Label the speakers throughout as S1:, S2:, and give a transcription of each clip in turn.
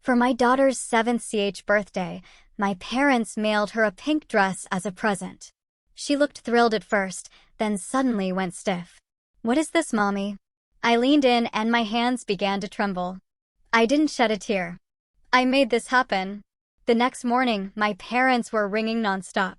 S1: For my daughter's 7th birthday, my parents mailed her a pink dress as a present. She looked thrilled at first, then suddenly went stiff. "What is this, Mommy?" I leaned in and my hands began to tremble. I didn't shed a tear. I made this happen. The next morning, my parents were ringing nonstop.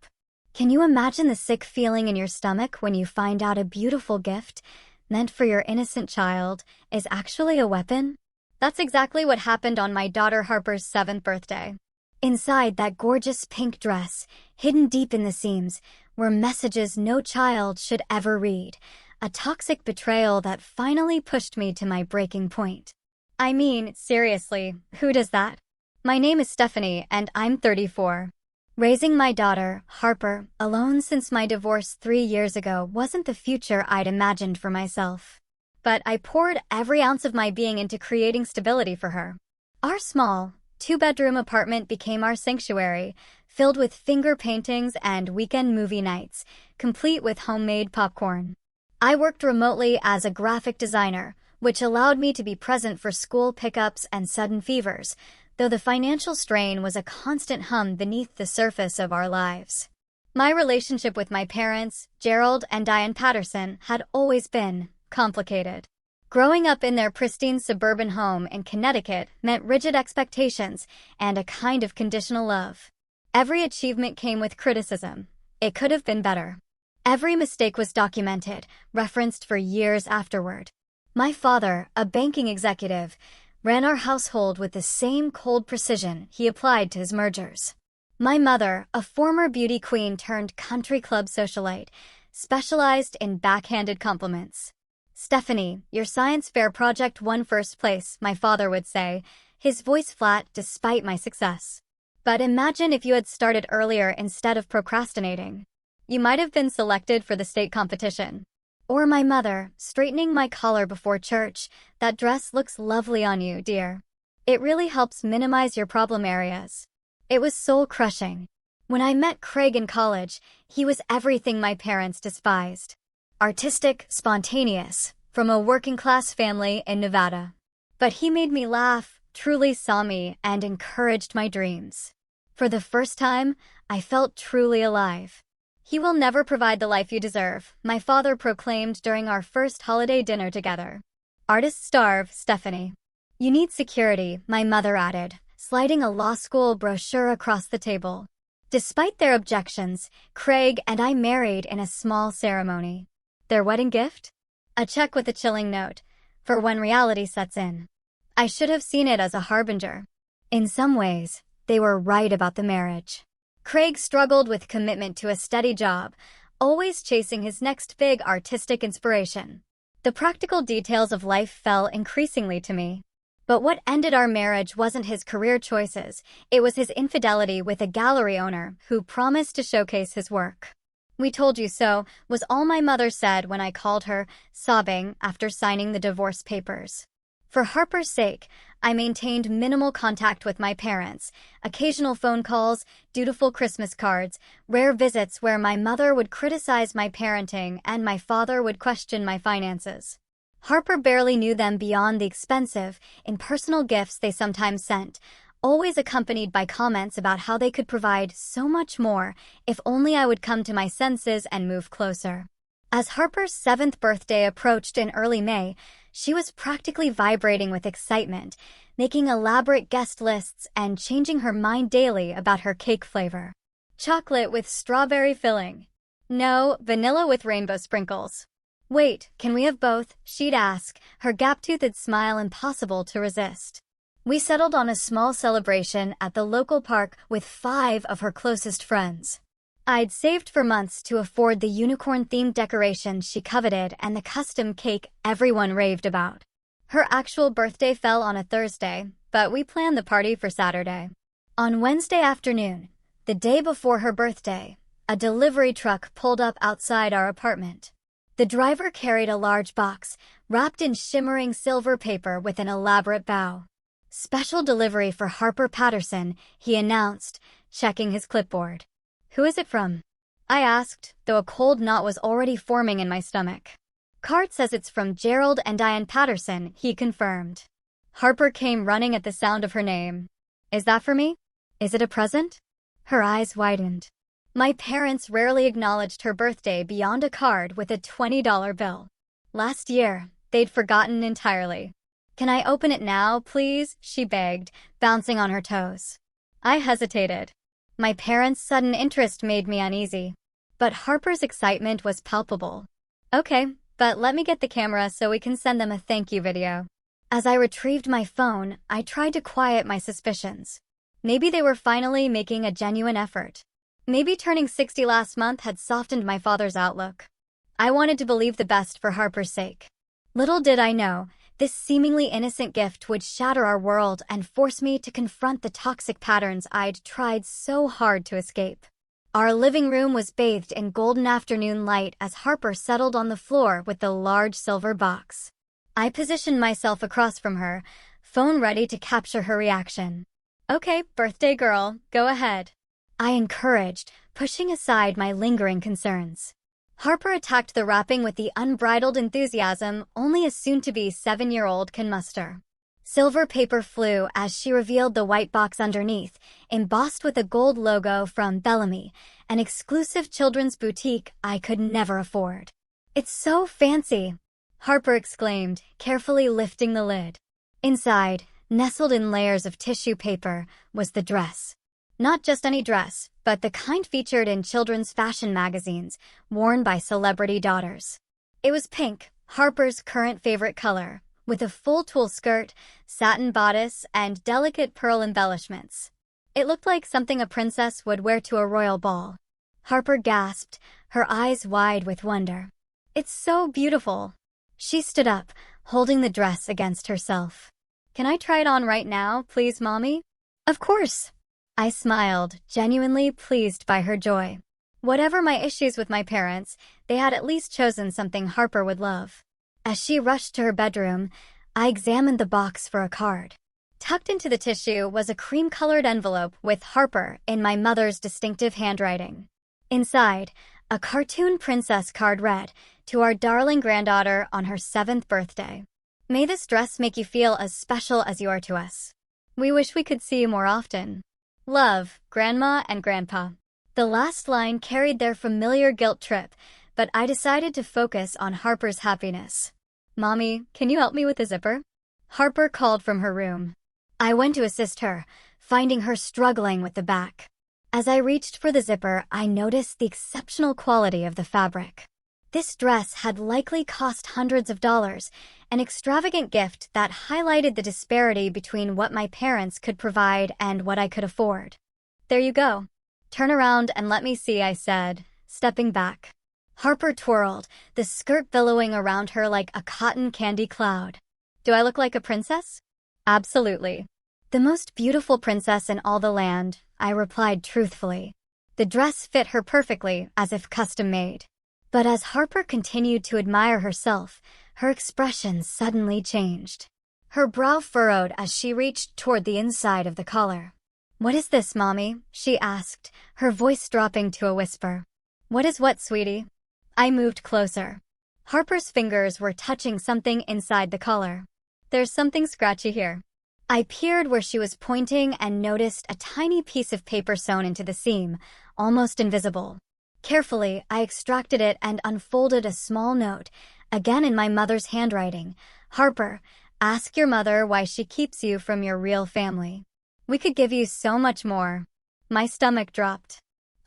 S1: Can you imagine the sick feeling in your stomach when you find out a beautiful gift, meant for your innocent child, is actually a weapon? That's exactly what happened on my daughter Harper's 7th birthday. Inside that gorgeous pink dress, hidden deep in the seams, were messages no child should ever read, a toxic betrayal that finally pushed me to my breaking point. I mean, seriously, who does that? My name is Stephanie, and I'm 34. Raising my daughter, Harper, alone since my divorce 3 years ago wasn't the future I'd imagined for myself. But I poured every ounce of my being into creating stability for her. Our small, 2-bedroom apartment became our sanctuary, filled with finger paintings and weekend movie nights, complete with homemade popcorn. I worked remotely as a graphic designer, which allowed me to be present for school pickups and sudden fevers, though the financial strain was a constant hum beneath the surface of our lives. My relationship with my parents, Gerald and Diane Patterson, had always been complicated. Growing up in their pristine suburban home in Connecticut meant rigid expectations and a kind of conditional love. Every achievement came with criticism. It could have been better. Every mistake was documented, referenced for years afterward. My father, a banking executive, ran our household with the same cold precision he applied to his mergers. My mother, a former beauty queen turned country club socialite, specialized in backhanded compliments. "Stephanie, your science fair project won first place," my father would say, his voice flat despite my success. "But imagine if you had started earlier instead of procrastinating. You might have been selected for the state competition." Or my mother, straightening my collar before church, "That dress looks lovely on you, dear. It really helps minimize your problem areas." It was soul-crushing. When I met Craig in college, he was everything my parents despised. Artistic, spontaneous, from a working-class family in Nevada. But he made me laugh, truly saw me, and encouraged my dreams. For the first time, I felt truly alive. "He will never provide the life you deserve," my father proclaimed during our first holiday dinner together. "Artists starve, Stephanie." "You need security," my mother added, sliding a law school brochure across the table. Despite their objections, Craig and I married in a small ceremony. Their wedding gift? A check with a chilling note, for when reality sets in. I should have seen it as a harbinger. In some ways, they were right about the marriage. Craig struggled with commitment to a steady job, always chasing his next big artistic inspiration. The practical details of life fell increasingly to me. But what ended our marriage wasn't his career choices, it was his infidelity with a gallery owner who promised to showcase his work. "We told you so," was all my mother said when I called her, sobbing after signing the divorce papers. For Harper's sake, I maintained minimal contact with my parents, occasional phone calls, dutiful Christmas cards, rare visits where my mother would criticize my parenting and my father would question my finances. Harper barely knew them beyond the expensive, impersonal gifts they sometimes sent, always accompanied by comments about how they could provide so much more if only I would come to my senses and move closer. As Harper's 7th birthday approached in early May, she was practically vibrating with excitement, making elaborate guest lists and changing her mind daily about her cake flavor. Chocolate with strawberry filling. No, vanilla with rainbow sprinkles. "Wait, can we have both?" she'd ask, her gap-toothed smile impossible to resist. We settled on a small celebration at the local park with 5 of her closest friends. I'd saved for months to afford the unicorn-themed decorations she coveted and the custom cake everyone raved about. Her actual birthday fell on a Thursday, but we planned the party for Saturday. On Wednesday afternoon, the day before her birthday, a delivery truck pulled up outside our apartment. The driver carried a large box, wrapped in shimmering silver paper with an elaborate bow. "Special delivery for Harper Patterson," he announced, checking his clipboard. "Who is it from?" I asked, though a cold knot was already forming in my stomach. "Card says it's from Gerald and Diane Patterson," he confirmed. Harper came running at the sound of her name. Is that for me? Is it a present? Her eyes widened. My parents rarely acknowledged her birthday beyond a card with a $20 bill. Last year, they'd forgotten entirely. Can I open it now, please? She begged, bouncing on her toes. I hesitated. My parents' sudden interest made me uneasy. But Harper's excitement was palpable. Okay, but let me get the camera so we can send them a thank you video. As I retrieved my phone, I tried to quiet my suspicions. Maybe they were finally making a genuine effort. Maybe turning 60 last month had softened my father's outlook. I wanted to believe the best for Harper's sake. Little did I know, this seemingly innocent gift would shatter our world and force me to confront the toxic patterns I'd tried so hard to escape. Our living room was bathed in golden afternoon light as Harper settled on the floor with the large silver box. I positioned myself across from her, phone ready to capture her reaction. Okay, birthday girl, go ahead. I encouraged, pushing aside my lingering concerns. Harper attacked the wrapping with the unbridled enthusiasm only a soon-to-be 7-year-old can muster. Silver paper flew as she revealed the white box underneath, embossed with a gold logo from Bellamy, an exclusive children's boutique I could never afford. It's so fancy, Harper exclaimed, carefully lifting the lid. Inside, nestled in layers of tissue paper, was the dress. Not just any dress, but the kind featured in children's fashion magazines, worn by celebrity daughters. It was pink, Harper's current favorite color, with a full tulle skirt, satin bodice, and delicate pearl embellishments. It looked like something a princess would wear to a royal ball. Harper gasped, her eyes wide with wonder. It's so beautiful. She stood up, holding the dress against herself. Can I try it on right now, please, Mommy? Of course. I smiled, genuinely pleased by her joy. Whatever my issues with my parents, they had at least chosen something Harper would love. As she rushed to her bedroom, I examined the box for a card. Tucked into the tissue was a cream-colored envelope with Harper in my mother's distinctive handwriting. Inside, a cartoon princess card read, "To our darling granddaughter on her 7th birthday. May this dress make you feel as special as you are to us. We wish we could see you more often. Love, Grandma and Grandpa." The last line carried their familiar guilt trip, but I decided to focus on Harper's happiness. Mommy, can you help me with the zipper? Harper called from her room. I went to assist her, finding her struggling with the back. As I reached for the zipper, I noticed the exceptional quality of the fabric. This dress had likely cost hundreds of dollars, an extravagant gift that highlighted the disparity between what my parents could provide and what I could afford. There you go. Turn around and let me see, I said, stepping back. Harper twirled, the skirt billowing around her like a cotton candy cloud. Do I look like a princess? Absolutely. The most beautiful princess in all the land, I replied truthfully. The dress fit her perfectly, as if custom-made. But as Harper continued to admire herself, her expression suddenly changed. Her brow furrowed as she reached toward the inside of the collar. What is this, Mommy? She asked, her voice dropping to a whisper. What is what, sweetie? I moved closer. Harper's fingers were touching something inside the collar. There's something scratchy here. I peered where she was pointing and noticed a tiny piece of paper sewn into the seam, almost invisible. Carefully, I extracted it and unfolded a small note, again in my mother's handwriting. Harper, ask your mother why she keeps you from your real family. We could give you so much more. My stomach dropped.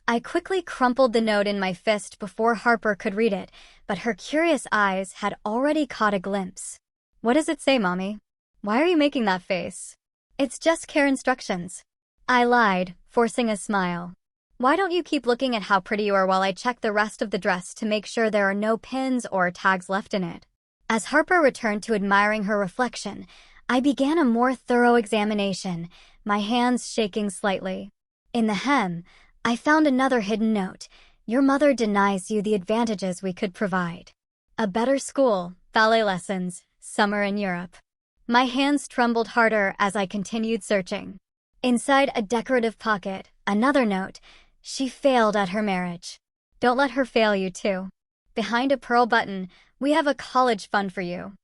S1: I quickly crumpled the note in my fist before Harper could read it, but her curious eyes had already caught a glimpse. What does it say, Mommy? Why are you making that face? It's just care instructions. I lied, forcing a smile. Why don't you keep looking at how pretty you are while I check the rest of the dress to make sure there are no pins or tags left in it? As Harper returned to admiring her reflection, I began a more thorough examination, my hands shaking slightly. In the hem, I found another hidden note. Your mother denies you the advantages we could provide. A better school, ballet lessons, summer in Europe. My hands trembled harder as I continued searching. Inside a decorative pocket, another note. She failed at her marriage. Don't let her fail you too. Behind a pearl button, we have a college fund for you.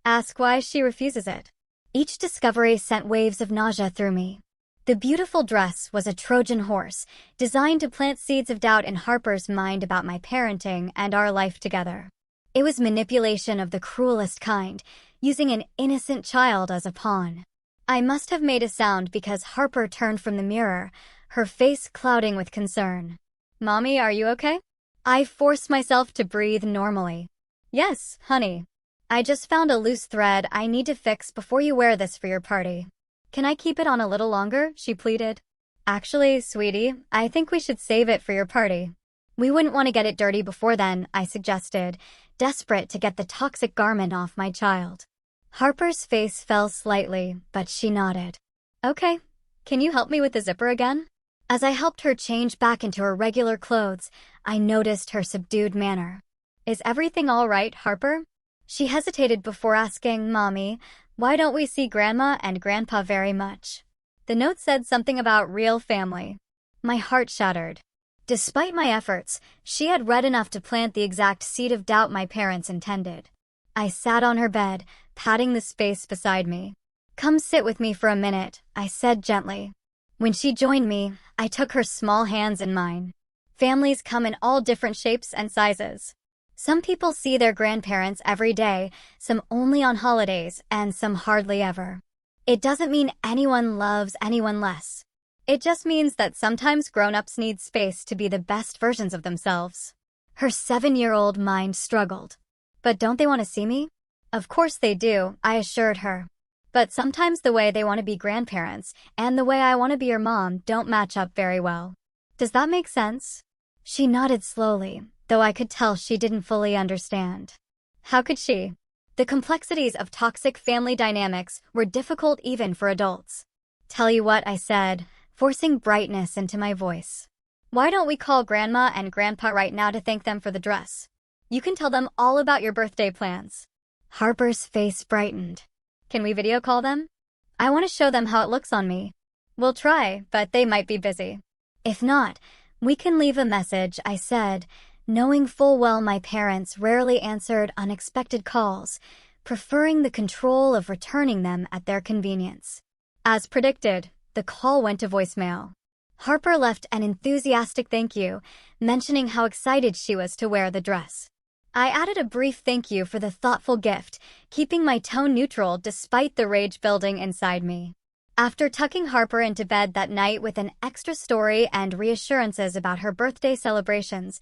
S1: Ask why she refuses it. Each discovery sent waves of nausea through me. The beautiful dress was a Trojan horse, designed to plant seeds of doubt in Harper's mind about my parenting and our life together. It was manipulation of the cruelest kind, using an innocent child as a pawn. I must have made a sound because Harper turned from the mirror, her face clouding with concern. "Mommy, are you okay?" I forced myself to breathe normally. "Yes, honey. I just found a loose thread I need to fix before you wear this for your party." "Can I keep it on a little longer?" she pleaded. "Actually, sweetie, I think we should save it for your party." "We wouldn't want to get it dirty before then," I suggested, desperate to get the toxic garment off my child. Harper's face fell slightly, but she nodded. "Okay. Can you help me with the zipper again?" As I helped her change back into her regular clothes, I noticed her subdued manner. "Is everything all right, Harper?" She hesitated before asking, "Mommy, why don't we see Grandma and Grandpa very much?" The note said something about real family. My heart shattered. Despite my efforts, she had read enough to plant the exact seed of doubt my parents intended. I sat on her bed, patting the space beside me. "Come sit with me for a minute," I said gently. When she joined me, I took her small hands in mine. Families come in all different shapes and sizes. Some people see their grandparents every day, some only on holidays, and some hardly ever. It doesn't mean anyone loves anyone less. It just means that sometimes grown-ups need space to be the best versions of themselves. Her 7-year-old mind struggled. "But don't they want to see me?" "Of course they do," I assured her. "But sometimes the way they want to be grandparents and the way I want to be your mom don't match up very well. Does that make sense?" She nodded slowly, though I could tell she didn't fully understand. How could she? The complexities of toxic family dynamics were difficult even for adults. "Tell you what," I said, forcing brightness into my voice. "Why don't we call Grandma and Grandpa right now to thank them for the dress? You can tell them all about your birthday plans." Harper's face brightened. "Can we video call them? I want to show them how it looks on me." "We'll try, but they might be busy." "If not, we can leave a message," I said, knowing full well my parents rarely answered unexpected calls, preferring the control of returning them at their convenience. As predicted, the call went to voicemail. Harper left an enthusiastic thank you, mentioning how excited she was to wear the dress. I added a brief thank you for the thoughtful gift, keeping my tone neutral despite the rage building inside me. After tucking Harper into bed that night with an extra story and reassurances about her birthday celebrations,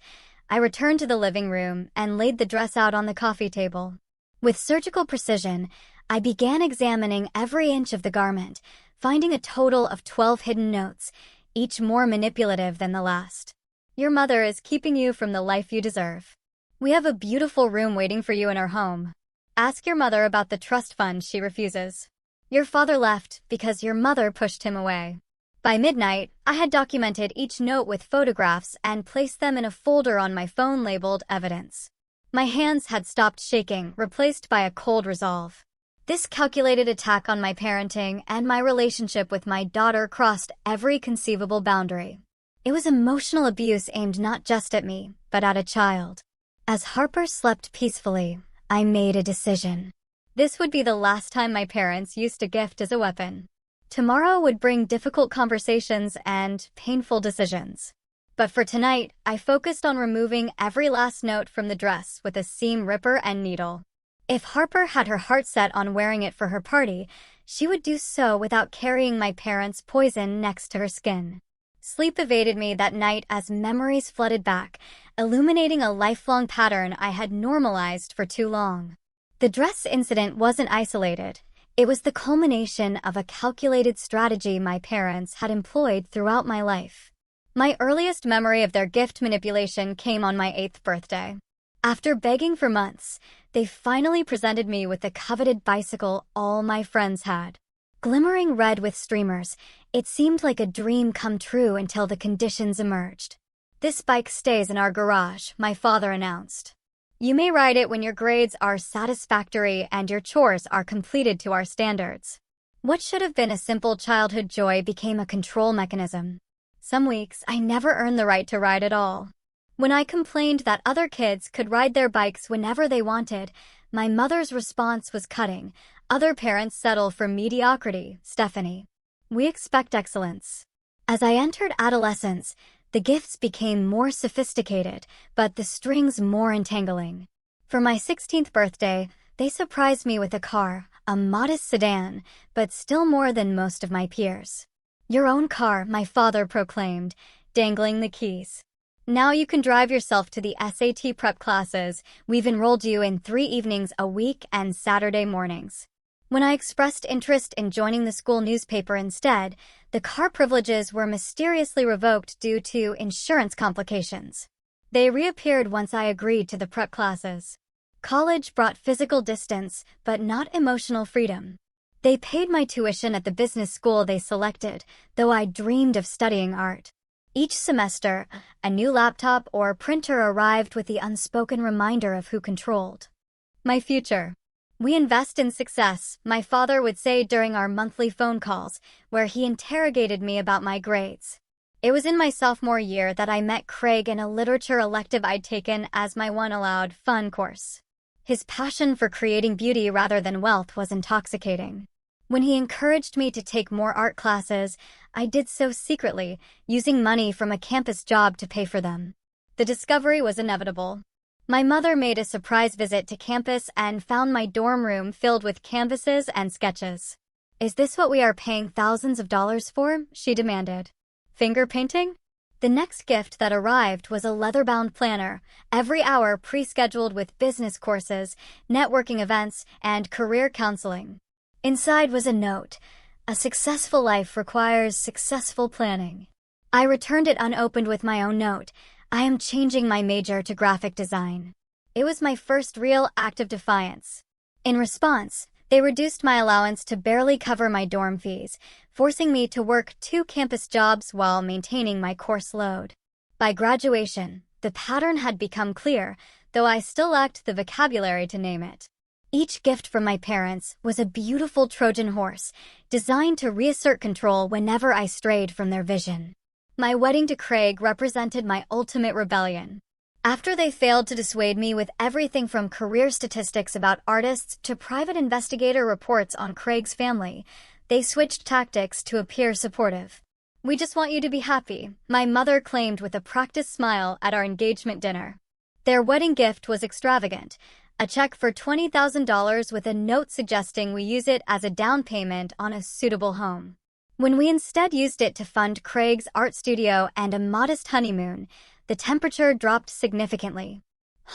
S1: I returned to the living room and laid the dress out on the coffee table. With surgical precision, I began examining every inch of the garment, finding a total of 12 hidden notes, each more manipulative than the last. "Your mother is keeping you from the life you deserve. We have a beautiful room waiting for you in our home. Ask your mother about the trust fund she refuses. Your father left because your mother pushed him away." By midnight, I had documented each note with photographs and placed them in a folder on my phone labeled Evidence. My hands had stopped shaking, replaced by a cold resolve. This calculated attack on my parenting and my relationship with my daughter crossed every conceivable boundary. It was emotional abuse aimed not just at me, but at a child. As Harper slept peacefully, I made a decision. This would be the last time my parents used a gift as a weapon. Tomorrow would bring difficult conversations and painful decisions. But for tonight, I focused on removing every last note from the dress with a seam ripper and needle. If Harper had her heart set on wearing it for her party, she would do so without carrying my parents' poison next to her skin. Sleep evaded me that night as memories flooded back, illuminating a lifelong pattern I had normalized for too long. The dress incident wasn't isolated. It was the culmination of a calculated strategy my parents had employed throughout my life. My earliest memory of their gift manipulation came on my 8th birthday. After begging for months, they finally presented me with the coveted bicycle all my friends had. Glimmering red with streamers, it seemed like a dream come true until the conditions emerged. "This bike stays in our garage," my father announced. "You may ride it when your grades are satisfactory and your chores are completed to our standards." What should have been a simple childhood joy became a control mechanism. Some weeks, I never earned the right to ride at all. When I complained that other kids could ride their bikes whenever they wanted, my mother's response was cutting. Other parents settle for mediocrity, Stephanie. We expect excellence. As I entered adolescence, the gifts became more sophisticated, but the strings more entangling. For my 16th birthday, they surprised me with a car, a modest sedan, but still more than most of my peers. Your own car, my father proclaimed, dangling the keys. Now you can drive yourself to the SAT prep classes. We've enrolled you in 3 evenings a week and Saturday mornings. When I expressed interest in joining the school newspaper instead, the car privileges were mysteriously revoked due to insurance complications. They reappeared once I agreed to the prep classes. College brought physical distance, but not emotional freedom. They paid my tuition at the business school they selected, though I dreamed of studying art. Each semester, a new laptop or printer arrived with the unspoken reminder of who controlled my future. We invest in success, my father would say during our monthly phone calls, where he interrogated me about my grades. It was in my sophomore year that I met Craig in a literature elective I'd taken as my one allowed fun course. His passion for creating beauty rather than wealth was intoxicating. When he encouraged me to take more art classes, I did so secretly, using money from a campus job to pay for them. The discovery was inevitable. My mother made a surprise visit to campus and found my dorm room filled with canvases and sketches. "Is this what we are paying thousands of dollars for?" she demanded. Finger painting? The next gift that arrived was a leather-bound planner, every hour pre-scheduled with business courses, networking events, and career counseling. Inside was a note: "A successful life requires successful planning." I returned it unopened with my own note: "I am changing my major to graphic design." It was my first real act of defiance. In response, they reduced my allowance to barely cover my dorm fees, forcing me to work 2 campus jobs while maintaining my course load. By graduation, the pattern had become clear, though I still lacked the vocabulary to name it. Each gift from my parents was a beautiful Trojan horse, designed to reassert control whenever I strayed from their vision. My wedding to Craig represented my ultimate rebellion. After they failed to dissuade me with everything from career statistics about artists to private investigator reports on Craig's family, they switched tactics to appear supportive. "We just want you to be happy," my mother claimed with a practiced smile at our engagement dinner. Their wedding gift was extravagant, a check for $20,000 with a note suggesting we use it as a down payment on a suitable home. When we instead used it to fund Craig's art studio and a modest honeymoon, the temperature dropped significantly.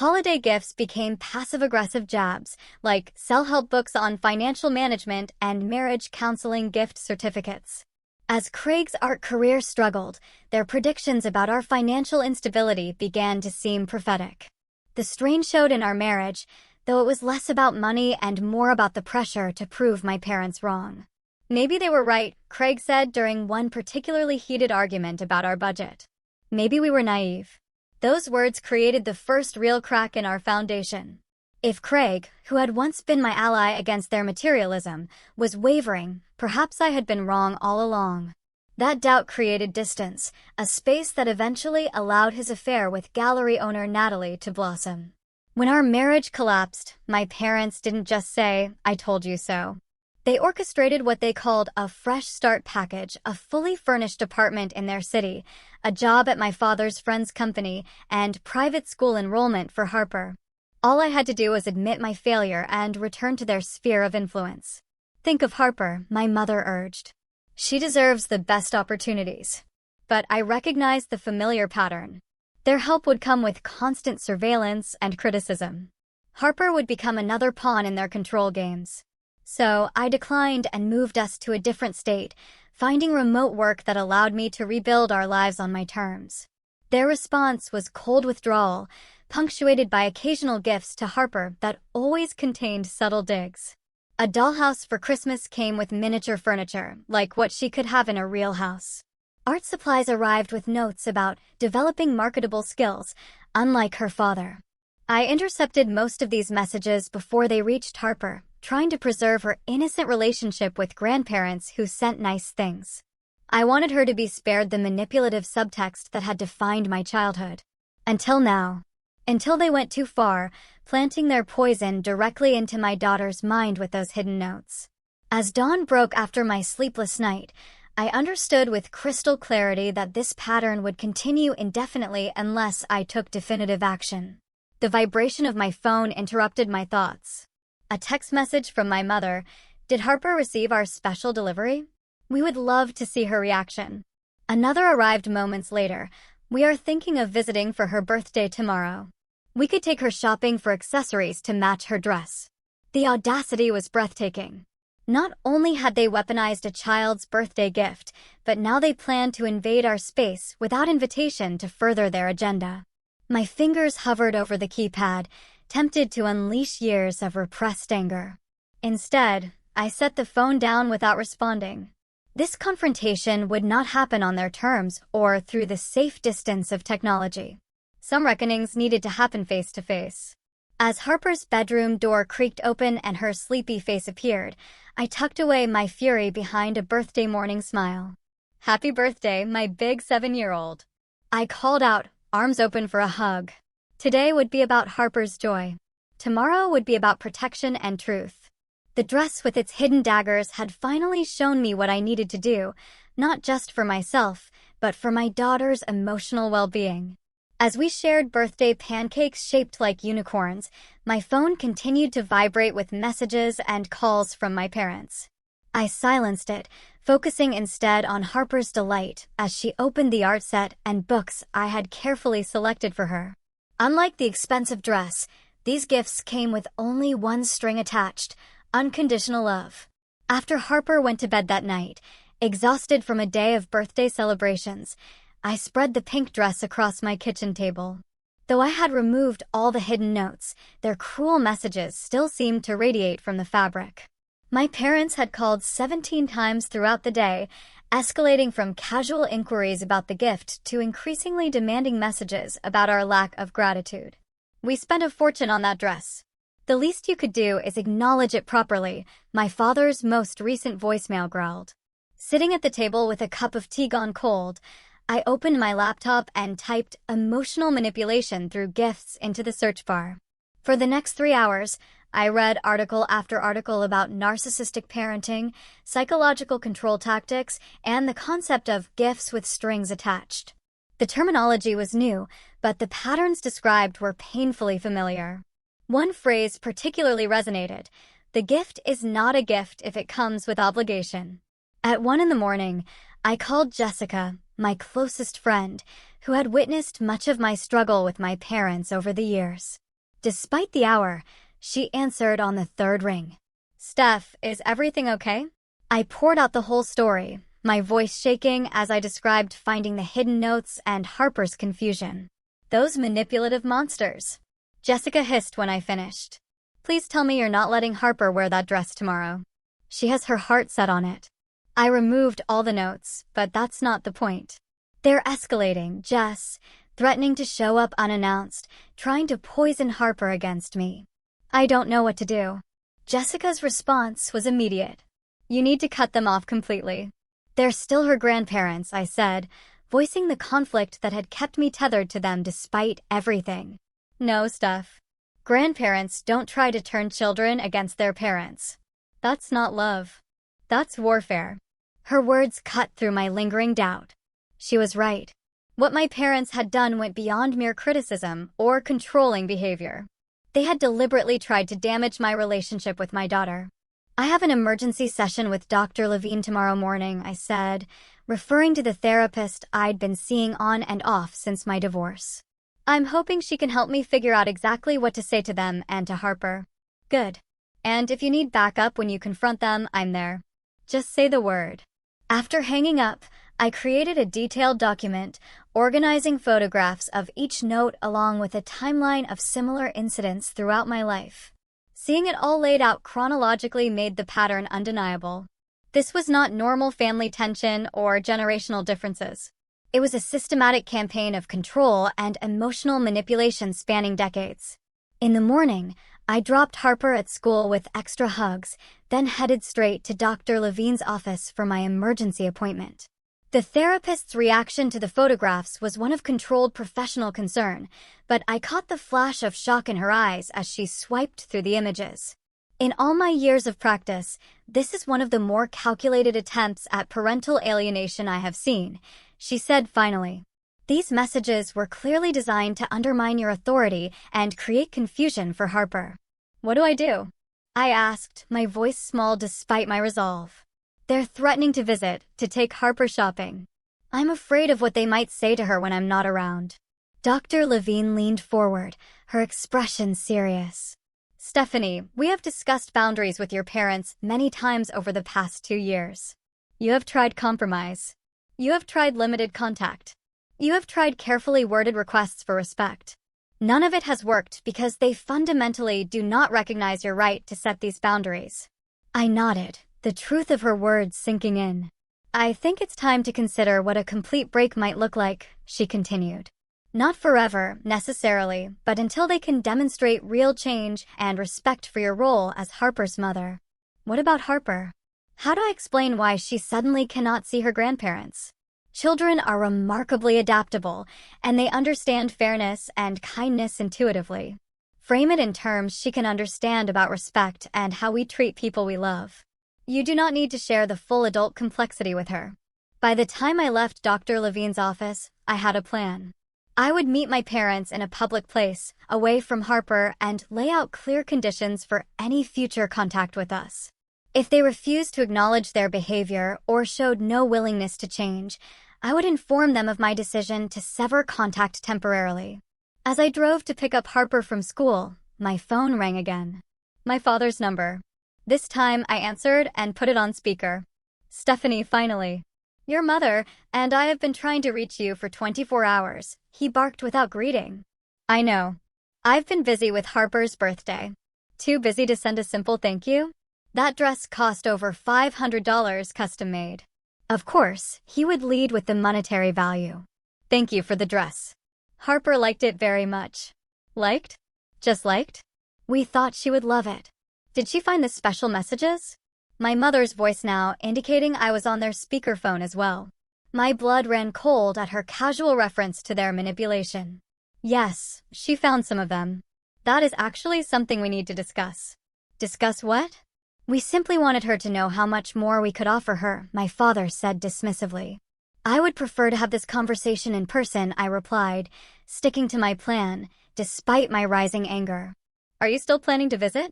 S1: Holiday gifts became passive-aggressive jabs, like self-help books on financial management and marriage counseling gift certificates. As Craig's art career struggled, their predictions about our financial instability began to seem prophetic. The strain showed in our marriage, though it was less about money and more about the pressure to prove my parents wrong. "Maybe they were right," Craig said during one particularly heated argument about our budget. Maybe we were naive. Those words created the first real crack in our foundation. If Craig, who had once been my ally against their materialism, was wavering, perhaps I had been wrong all along. That doubt created distance, a space that eventually allowed his affair with gallery owner Natalie to blossom. When our marriage collapsed, my parents didn't just say, "I told you so." They orchestrated what they called a fresh start package, a fully furnished apartment in their city, a job at my father's friend's company, and private school enrollment for Harper. All I had to do was admit my failure and return to their sphere of influence. "Think of Harper," my mother urged. "She deserves the best opportunities." But I recognized the familiar pattern. Their help would come with constant surveillance and criticism. Harper would become another pawn in their control games. So I declined and moved us to a different state, finding remote work that allowed me to rebuild our lives on my terms. Their response was cold withdrawal, punctuated by occasional gifts to Harper that always contained subtle digs. A dollhouse for Christmas came with miniature furniture, like what she could have in a real house. Art supplies arrived with notes about developing marketable skills, unlike her father. I intercepted most of these messages before they reached Harper, trying to preserve her innocent relationship with grandparents who sent nice things. I wanted her to be spared the manipulative subtext that had defined my childhood. Until now. until they went too far, planting their poison directly into my daughter's mind with those hidden notes. As dawn broke after my sleepless night, I understood with crystal clarity that this pattern would continue indefinitely unless I took definitive action. The vibration of my phone interrupted my thoughts. A text message from my mother. Did Harper receive our special delivery? We would love to see her reaction. Another arrived moments later. We are thinking of visiting for her birthday tomorrow. We could take her shopping for accessories to match her dress. The audacity was breathtaking. Not only had they weaponized a child's birthday gift, but now they planned to invade our space without invitation to further their agenda. My fingers hovered over the keypad, tempted to unleash years of repressed anger. Instead, I set the phone down without responding. This confrontation would not happen on their terms or through the safe distance of technology. Some reckonings needed to happen face to face. As Harper's bedroom door creaked open and her sleepy face appeared, I tucked away my fury behind a birthday morning smile. "Happy birthday, my big 7-year-old. I called out, arms open for a hug. Today would be about Harper's joy. Tomorrow would be about protection and truth. The dress with its hidden daggers had finally shown me what I needed to do, not just for myself, but for my daughter's emotional well-being. As we shared birthday pancakes shaped like unicorns, my phone continued to vibrate with messages and calls from my parents. I silenced it, focusing instead on Harper's delight as she opened the art set and books I had carefully selected for her. Unlike the expensive dress, these gifts came with only one string attached: unconditional love. After Harper went to bed that night, exhausted from a day of birthday celebrations, I spread the pink dress across my kitchen table. Though I had removed all the hidden notes, their cruel messages still seemed to radiate from the fabric. My parents had called 17 times throughout the day, escalating from casual inquiries about the gift to increasingly demanding messages about our lack of gratitude. "We spent a fortune on that dress. The least you could do is acknowledge it properly," my father's most recent voicemail growled. Sitting at the table with a cup of tea gone cold, I opened my laptop and typed emotional manipulation through gifts into the search bar. For the next 3 hours, I read article after article about narcissistic parenting, psychological control tactics, and the concept of gifts with strings attached. The terminology was new, but the patterns described were painfully familiar. One phrase particularly resonated: "The gift is not a gift if it comes with obligation." At 1 a.m, I called Jessica, my closest friend, who had witnessed much of my struggle with my parents over the years. Despite the hour, she answered on the 3rd ring. "Steph, is everything okay?" I poured out the whole story, my voice shaking as I described finding the hidden notes and Harper's confusion. "Those manipulative monsters." Jessica hissed when I finished. "Please tell me you're not letting Harper wear that dress tomorrow. She has her heart set on it." I removed all the notes, but that's not the point. "They're escalating, Jess, threatening to show up unannounced, trying to poison Harper against me. I don't know what to do." Jessica's response was immediate. "You need to cut them off completely." "They're still her grandparents," I said, voicing the conflict that had kept me tethered to them despite everything. "No, Steph. Grandparents don't try to turn children against their parents. That's not love. That's warfare." Her words cut through my lingering doubt. She was right. What my parents had done went beyond mere criticism or controlling behavior. They had deliberately tried to damage my relationship with my daughter. "I have an emergency session with Dr. Levine tomorrow morning," I said, referring to the therapist I'd been seeing on and off since my divorce. "I'm hoping she can help me figure out exactly what to say to them and to Harper." "Good. And if you need backup when you confront them, I'm there. Just say the word." After hanging up, I created a detailed document, organizing photographs of each note along with a timeline of similar incidents throughout my life. Seeing it all laid out chronologically made the pattern undeniable. This was not normal family tension or generational differences. It was a systematic campaign of control and emotional manipulation spanning decades. In the morning, I dropped Harper at school with extra hugs, then headed straight to Dr. Levine's office for my emergency appointment. The therapist's reaction to the photographs was one of controlled professional concern, but I caught the flash of shock in her eyes as she swiped through the images. In all my years of practice, this is one of the more calculated attempts at parental alienation I have seen, she said finally. These messages were clearly designed to undermine your authority and create confusion for Harper. What do I do? I asked, my voice small despite my resolve. They're threatening to visit, to take Harper shopping. I'm afraid of what they might say to her when I'm not around. Dr. Levine leaned forward, her expression serious. Stephanie, we have discussed boundaries with your parents many times over the past 2 years. You have tried compromise. You have tried limited contact. You have tried carefully worded requests for respect. None of it has worked because they fundamentally do not recognize your right to set these boundaries. I nodded, the truth of her words sinking in. I think it's time to consider what a complete break might look like, she continued. Not forever, necessarily, but until they can demonstrate real change and respect for your role as Harper's mother. What about Harper? How do I explain why she suddenly cannot see her grandparents? Children are remarkably adaptable, and they understand fairness and kindness intuitively. Frame it in terms she can understand about respect and how we treat people we love. You do not need to share the full adult complexity with her. By the time I left Dr. Levine's office, I had a plan. I would meet my parents in a public place, away from Harper, and lay out clear conditions for any future contact with us. If they refused to acknowledge their behavior or showed no willingness to change, I would inform them of my decision to sever contact temporarily. As I drove to pick up Harper from school, my phone rang again. My father's number. This time I answered and put it on speaker. Stephanie, finally. Your mother, and I have been trying to reach you for 24 hours, he barked without greeting. I know. I've been busy with Harper's birthday. Too busy to send a simple thank you? That dress cost over $500 custom-made. Of course, he would lead with the monetary value. Thank you for the dress. Harper liked it very much. Liked? Just liked? We thought she would love it. Did she find the special messages? My mother's voice now indicating I was on their speakerphone as well. My blood ran cold at her casual reference to their manipulation. Yes, she found some of them. That is actually something we need to discuss. Discuss what? We simply wanted her to know how much more we could offer her, my father said dismissively. I would prefer to have this conversation in person, I replied, sticking to my plan, despite my rising anger. Are you still planning to visit?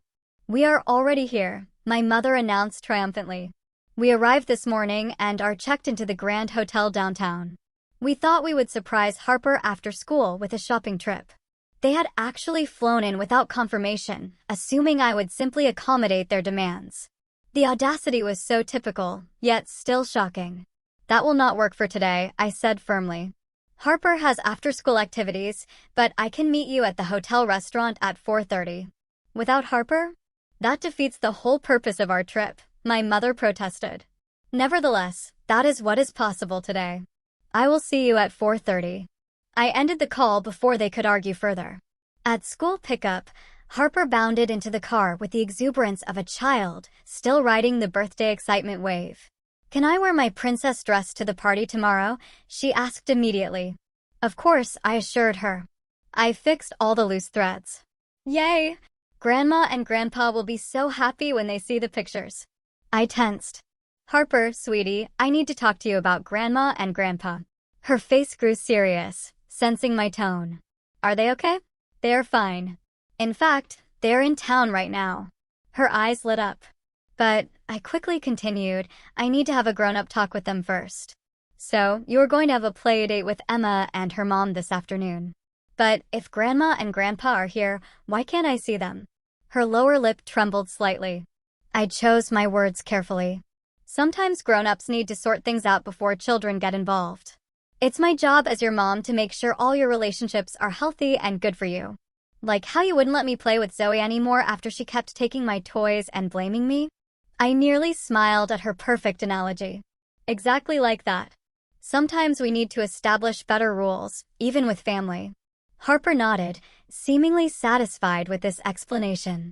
S1: We are already here, my mother announced triumphantly. We arrived this morning and are checked into the Grand Hotel downtown. We thought we would surprise Harper after school with a shopping trip. They had actually flown in without confirmation, assuming I would simply accommodate their demands. The audacity was so typical, yet still shocking. That will not work for today, I said firmly. Harper has after-school activities, but I can meet you at the hotel restaurant at 4:30. Without Harper? That defeats the whole purpose of our trip, my mother protested. Nevertheless, that is what is possible today. I will see you at 4:30. I ended the call before they could argue further. At school pickup, Harper bounded into the car with the exuberance of a child, still riding the birthday excitement wave. Can I wear my princess dress to the party tomorrow? She asked immediately. Of course, I assured her. I fixed all the loose threads. Yay! Grandma and Grandpa will be so happy when they see the pictures. I tensed. Harper, sweetie, I need to talk to you about Grandma and Grandpa. Her face grew serious, sensing my tone. Are they okay? They're fine. In fact, they're in town right now. Her eyes lit up. But, I quickly continued, I need to have a grown-up talk with them first. So, you're going to have a play date with Emma and her mom this afternoon. But if Grandma and Grandpa are here, why can't I see them? Her lower lip trembled slightly. I chose my words carefully. Sometimes grown-ups need to sort things out before children get involved. It's my job as your mom to make sure all your relationships are healthy and good for you. Like how you wouldn't let me play with Zoe anymore after she kept taking my toys and blaming me? I nearly smiled at her perfect analogy. Exactly like that. Sometimes we need to establish better rules, even with family. Harper nodded, seemingly satisfied with this explanation.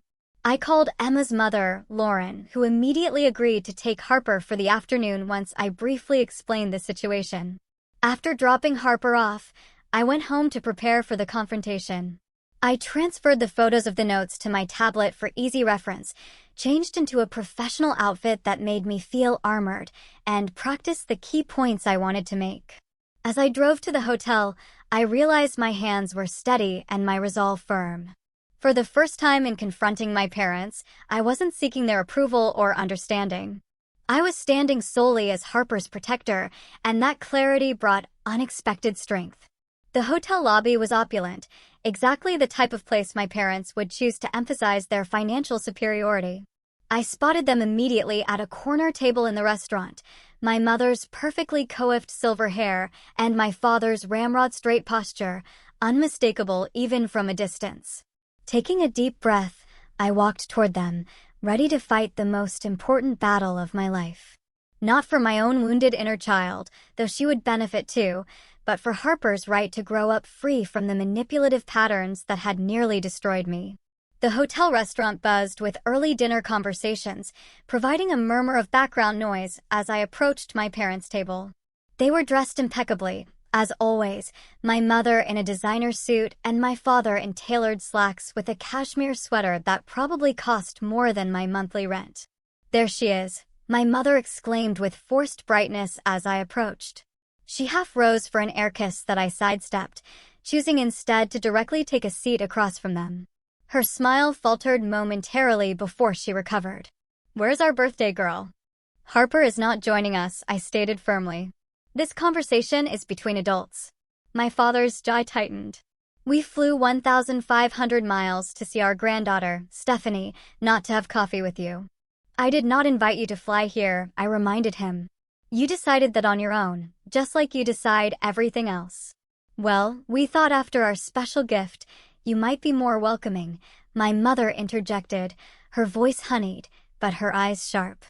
S1: I called Emma's mother, Lauren, who immediately agreed to take Harper for the afternoon once I briefly explained the situation. After dropping Harper off, I went home to prepare for the confrontation. I transferred the photos of the notes to my tablet for easy reference, changed into a professional outfit that made me feel armored, and practiced the key points I wanted to make. As I drove to the hotel, I realized my hands were steady and my resolve firm. For the first time in confronting my parents, I wasn't seeking their approval or understanding. I was standing solely as Harper's protector, and that clarity brought unexpected strength. The hotel lobby was opulent, exactly the type of place my parents would choose to emphasize their financial superiority. I spotted them immediately at a corner table in the restaurant, my mother's perfectly coiffed silver hair and my father's ramrod-straight posture, unmistakable even from a distance. Taking a deep breath, I walked toward them, ready to fight the most important battle of my life. Not for my own wounded inner child, though she would benefit too, but for Harper's right to grow up free from the manipulative patterns that had nearly destroyed me. The hotel restaurant buzzed with early dinner conversations, providing a murmur of background noise as I approached my parents' table. They were dressed impeccably, as always, my mother in a designer suit and my father in tailored slacks with a cashmere sweater that probably cost more than my monthly rent. "There she is," my mother exclaimed with forced brightness as I approached. She half rose for an air kiss that I sidestepped, choosing instead to directly take a seat across from them. Her smile faltered momentarily before she recovered. "Where's our birthday girl?" "Harper is not joining us," I stated firmly. "This conversation is between adults." My father's jaw tightened. "We flew 1,500 miles to see our granddaughter, Stephanie, not to have coffee with you." "I did not invite you to fly here," I reminded him. "You decided that on your own, just like you decide everything else." "Well, we thought after our special gift, you might be more welcoming," my mother interjected, her voice honeyed, but her eyes sharp.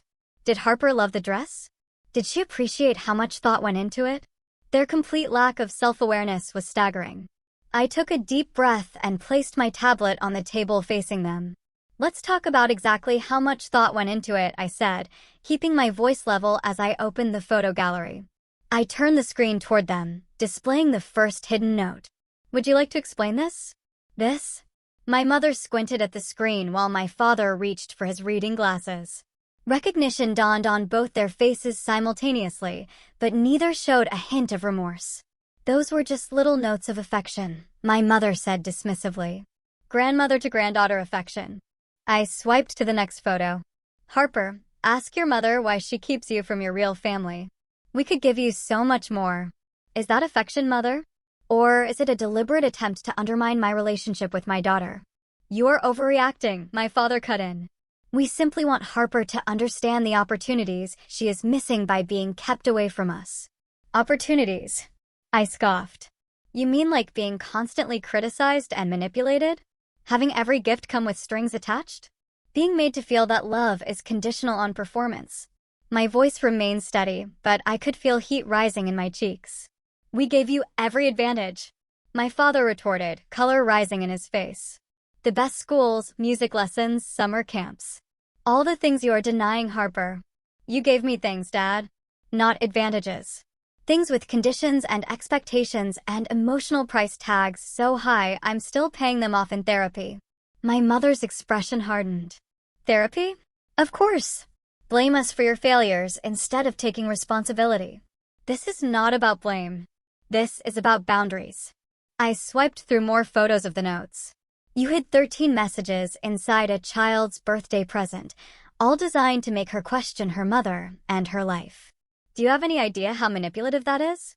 S1: Did Harper love the dress? Did she appreciate how much thought went into it? Their complete lack of self-awareness was staggering. I took a deep breath and placed my tablet on the table facing them. "Let's talk about exactly how much thought went into it," I said, keeping my voice level as I opened the photo gallery. I turned the screen toward them, displaying the first hidden note. "Would you like to explain this?" "This?" My mother squinted at the screen while my father reached for his reading glasses. Recognition dawned on both their faces simultaneously, but neither showed a hint of remorse. "Those were just little notes of affection," my mother said dismissively. "Grandmother to granddaughter affection." I swiped to the next photo. "Harper, ask your mother why she keeps you from your real family. We could give you so much more." "Is that affection, mother? Or is it a deliberate attempt to undermine my relationship with my daughter?" "You're overreacting," my father cut in. "We simply want Harper to understand the opportunities she is missing by being kept away from us." "Opportunities?" I scoffed. "You mean like being constantly criticized and manipulated? Having every gift come with strings attached? Being made to feel that love is conditional on performance?" My voice remained steady, but I could feel heat rising in my cheeks. "We gave you every advantage," my father retorted, color rising in his face. "The best schools, music lessons, summer camps. All the things you are denying Harper." "You gave me things, Dad. Not advantages. Things with conditions and expectations and emotional price tags so high I'm still paying them off in therapy." My mother's expression hardened. "Therapy? Of course. Blame us for your failures instead of taking responsibility." "This is not about blame. This is about boundaries." I swiped through more photos of the notes. "You hid 13 messages inside a child's birthday present, all designed to make her question her mother and her life. Do you have any idea how manipulative that is?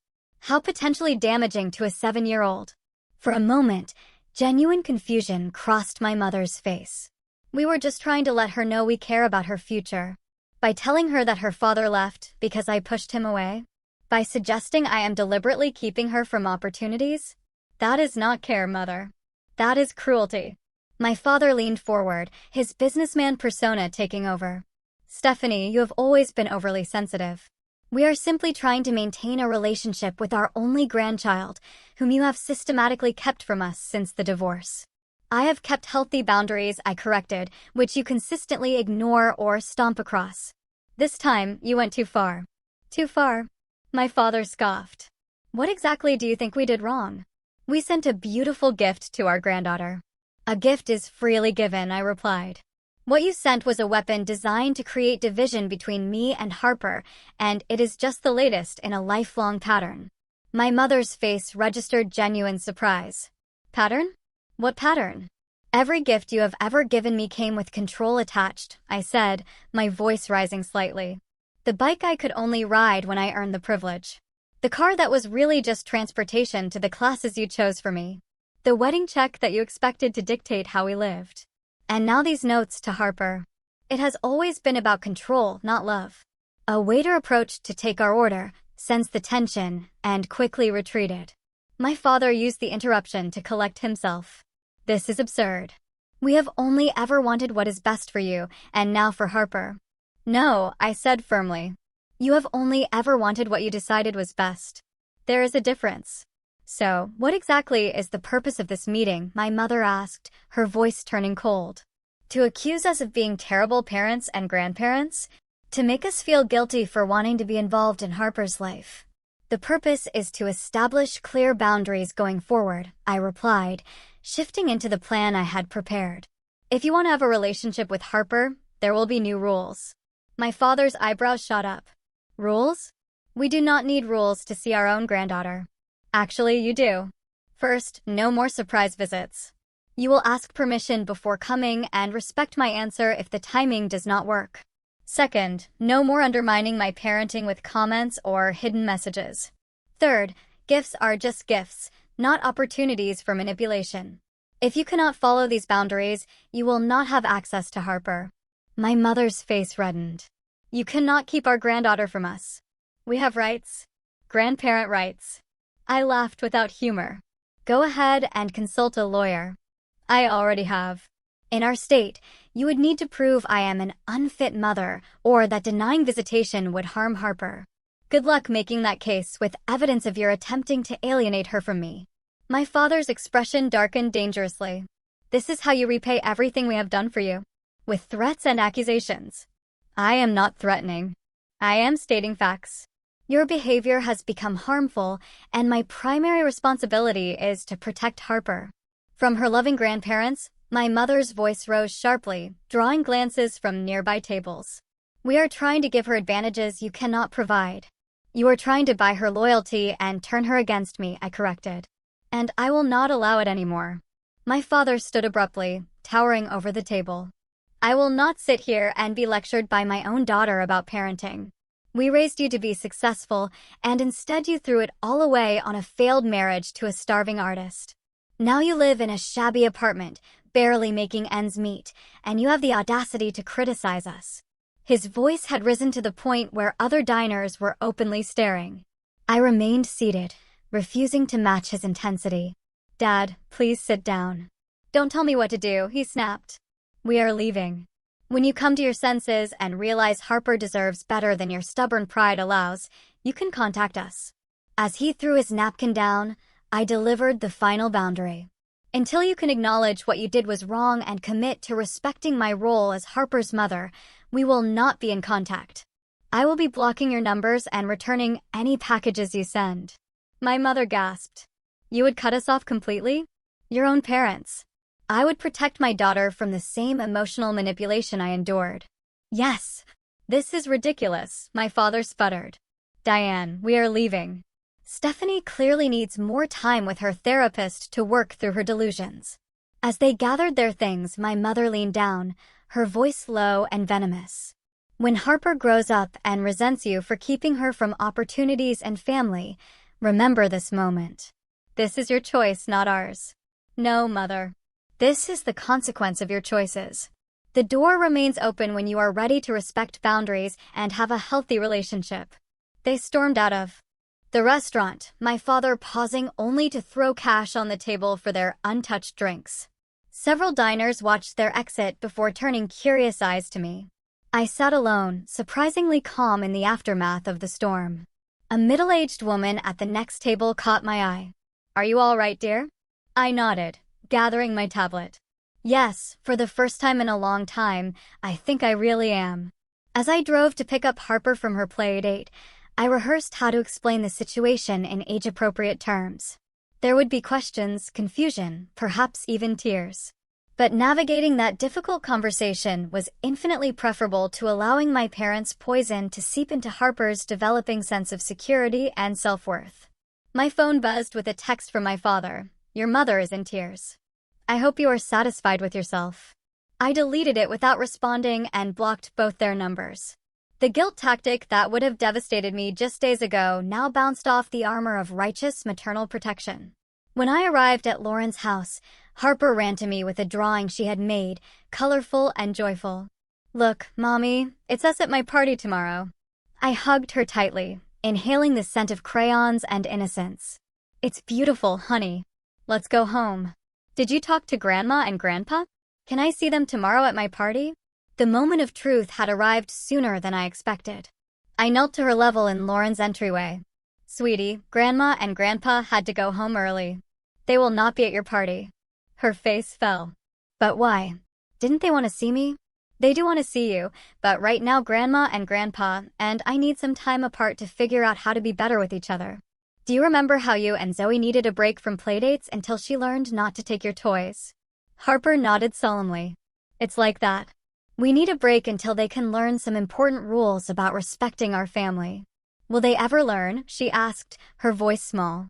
S1: How potentially damaging to a 7-year-old? For a moment, genuine confusion crossed my mother's face. "We were just trying to let her know we care about her future. By telling her that her father left because I pushed him away? By suggesting I am deliberately keeping her from opportunities? That is not care, Mother. That is cruelty." My father leaned forward, his businessman persona taking over. "Stephanie, you have always been overly sensitive. We are simply trying to maintain a relationship with our only grandchild, whom you have systematically kept from us since the divorce." I have kept healthy boundaries, I corrected, which you consistently ignore or stomp across. This time, you went too far. Too far. My father scoffed. What exactly do you think we did wrong? We sent a beautiful gift to our granddaughter. A gift is freely given, I replied. What you sent was a weapon designed to create division between me and Harper, and it is just the latest in a lifelong pattern. My mother's face registered genuine surprise. Pattern? What pattern? Every gift you have ever given me came with control attached, I said, my voice rising slightly. The bike I could only ride when I earned the privilege. The car that was really just transportation to the classes you chose for me. The wedding check that you expected to dictate how we lived. And now these notes to Harper. It has always been about control, not love. A waiter approached to take our order, sensed the tension, and quickly retreated. My father used the interruption to collect himself. This is absurd. We have only ever wanted what is best for you, and now for Harper. No, I said firmly. You have only ever wanted what you decided was best. There is a difference. So, what exactly is the purpose of this meeting? My mother asked, her voice turning cold. To accuse us of being terrible parents and grandparents? To make us feel guilty for wanting to be involved in Harper's life. The purpose is to establish clear boundaries going forward, I replied, shifting into the plan I had prepared. If you want to have a relationship with Harper, there will be new rules. My father's eyebrows shot up. Rules? We do not need rules to see our own granddaughter. Actually, you do. First, no more surprise visits. You will ask permission before coming and respect my answer if the timing does not work. Second, no more undermining my parenting with comments or hidden messages. Third, gifts are just gifts, not opportunities for manipulation. If you cannot follow these boundaries, you will not have access to Harper. My mother's face reddened. You cannot keep our granddaughter from us. We have rights. Grandparent rights. I laughed without humor. Go ahead and consult a lawyer. I already have. In our state, you would need to prove I am an unfit mother or that denying visitation would harm Harper. Good luck making that case with evidence of your attempting to alienate her from me. My father's expression darkened dangerously. This is how you repay everything we have done for you. With threats and accusations. I am not threatening. I am stating facts. Your behavior has become harmful, and my primary responsibility is to protect Harper. From her loving grandparents, my mother's voice rose sharply, drawing glances from nearby tables. We are trying to give her advantages you cannot provide. You are trying to buy her loyalty and turn her against me, I corrected. And I will not allow it anymore. My father stood abruptly, towering over the table. I will not sit here and be lectured by my own daughter about parenting. We raised you to be successful, and instead you threw it all away on a failed marriage to a starving artist. Now you live in a shabby apartment, barely making ends meet, and you have the audacity to criticize us. His voice had risen to the point where other diners were openly staring. I remained seated, refusing to match his intensity. Dad, please sit down. Don't tell me what to do, he snapped. We are leaving. When you come to your senses and realize Harper deserves better than your stubborn pride allows, you can contact us. As he threw his napkin down, I delivered the final boundary. Until you can acknowledge what you did was wrong and commit to respecting my role as Harper's mother, we will not be in contact. I will be blocking your numbers and returning any packages you send. My mother gasped. You would cut us off completely? Your own parents. I would protect my daughter from the same emotional manipulation I endured. Yes. This is ridiculous, my father sputtered. Diane, we are leaving. Stephanie clearly needs more time with her therapist to work through her delusions. As they gathered their things, my mother leaned down, her voice low and venomous. When Harper grows up and resents you for keeping her from opportunities and family, remember this moment. This is your choice, not ours. No, Mother. This is the consequence of your choices. The door remains open when you are ready to respect boundaries and have a healthy relationship. They stormed out of the restaurant, my father pausing only to throw cash on the table for their untouched drinks. Several diners watched their exit before turning curious eyes to me. I sat alone, surprisingly calm in the aftermath of the storm. A middle-aged woman at the next table caught my eye. Are you all right, dear? I nodded, gathering my tablet. Yes, for the first time in a long time, I think I really am. As I drove to pick up Harper from her play date, I rehearsed how to explain the situation in age-appropriate terms. There would be questions, confusion, perhaps even tears. But navigating that difficult conversation was infinitely preferable to allowing my parents' poison to seep into Harper's developing sense of security and self-worth. My phone buzzed with a text from my father. "Your mother is in tears. I hope you are satisfied with yourself." I deleted it without responding and blocked both their numbers. The guilt tactic that would have devastated me just days ago now bounced off the armor of righteous maternal protection. When I arrived at Lauren's house, Harper ran to me with a drawing she had made, colorful and joyful. "Look, Mommy, it's us at my party tomorrow." I hugged her tightly, inhaling the scent of crayons and innocence. "It's beautiful, honey. Let's go home." "Did you talk to Grandma and Grandpa? Can I see them tomorrow at my party?" The moment of truth had arrived sooner than I expected. I knelt to her level in Lauren's entryway. "Sweetie, Grandma and Grandpa had to go home early. They will not be at your party." Her face fell. "But why? Didn't they want to see me?" "They do want to see you, but right now Grandma and Grandpa and I need some time apart to figure out how to be better with each other. Do you remember how you and Zoe needed a break from playdates until she learned not to take your toys?" Harper nodded solemnly. "It's like that. We need a break until they can learn some important rules about respecting our family." "Will they ever learn?" she asked, her voice small.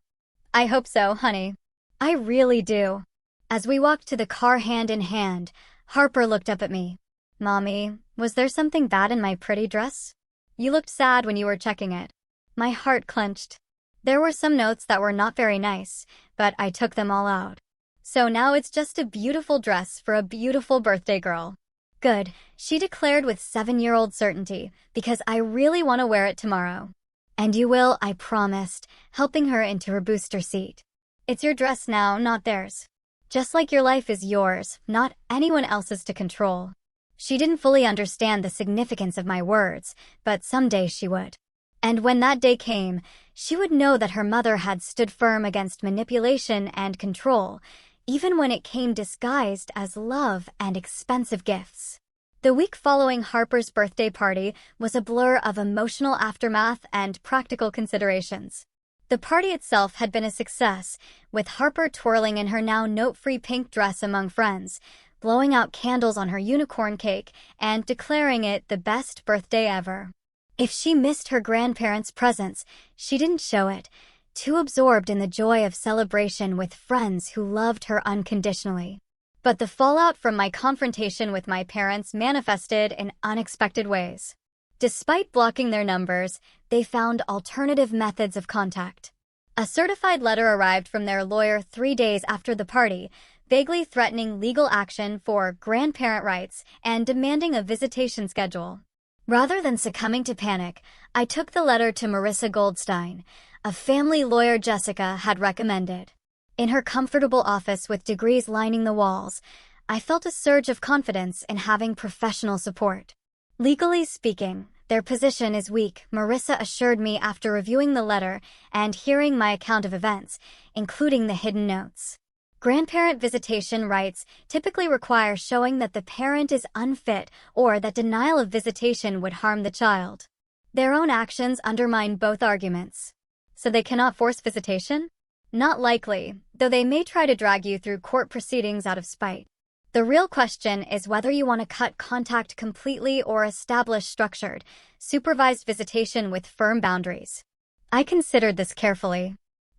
S1: "I hope so, honey. I really do." As we walked to the car hand in hand, Harper looked up at me. "Mommy, was there something bad in my pretty dress? You looked sad when you were checking it." My heart clenched. There were some notes that were not very nice, but I took them all out. "So now it's just a beautiful dress for a beautiful birthday girl." "Good," she declared with 7-year-old certainty, "because I really want to wear it tomorrow." "And you will," I promised, helping her into her booster seat. "It's your dress now, not theirs. Just like your life is yours, not anyone else's to control." She didn't fully understand the significance of my words, but someday she would. And when that day came, she would know that her mother had stood firm against manipulation and control, even when it came disguised as love and expensive gifts. The week following Harper's birthday party was a blur of emotional aftermath and practical considerations. The party itself had been a success, with Harper twirling in her now note-free pink dress among friends, blowing out candles on her unicorn cake, and declaring it the best birthday ever. If she missed her grandparents' presence, she didn't show it, too absorbed in the joy of celebration with friends who loved her unconditionally. But the fallout from my confrontation with my parents manifested in unexpected ways. Despite blocking their numbers, they found alternative methods of contact. A certified letter arrived from their lawyer 3 days after the party, vaguely threatening legal action for grandparent rights and demanding a visitation schedule. Rather than succumbing to panic, I took the letter to Marissa Goldstein, a family lawyer Jessica had recommended. In her comfortable office with degrees lining the walls, I felt a surge of confidence in having professional support. "Legally speaking, their position is weak," Marissa assured me after reviewing the letter and hearing my account of events, including the hidden notes. Grandparent visitation rights typically require showing that the parent is unfit or that denial of visitation would harm the child. Their own actions undermine both arguments. So they cannot force visitation? Not likely, though they may try to drag you through court proceedings out of spite. The real question is whether you want to cut contact completely or establish structured, supervised visitation with firm boundaries. I considered this carefully.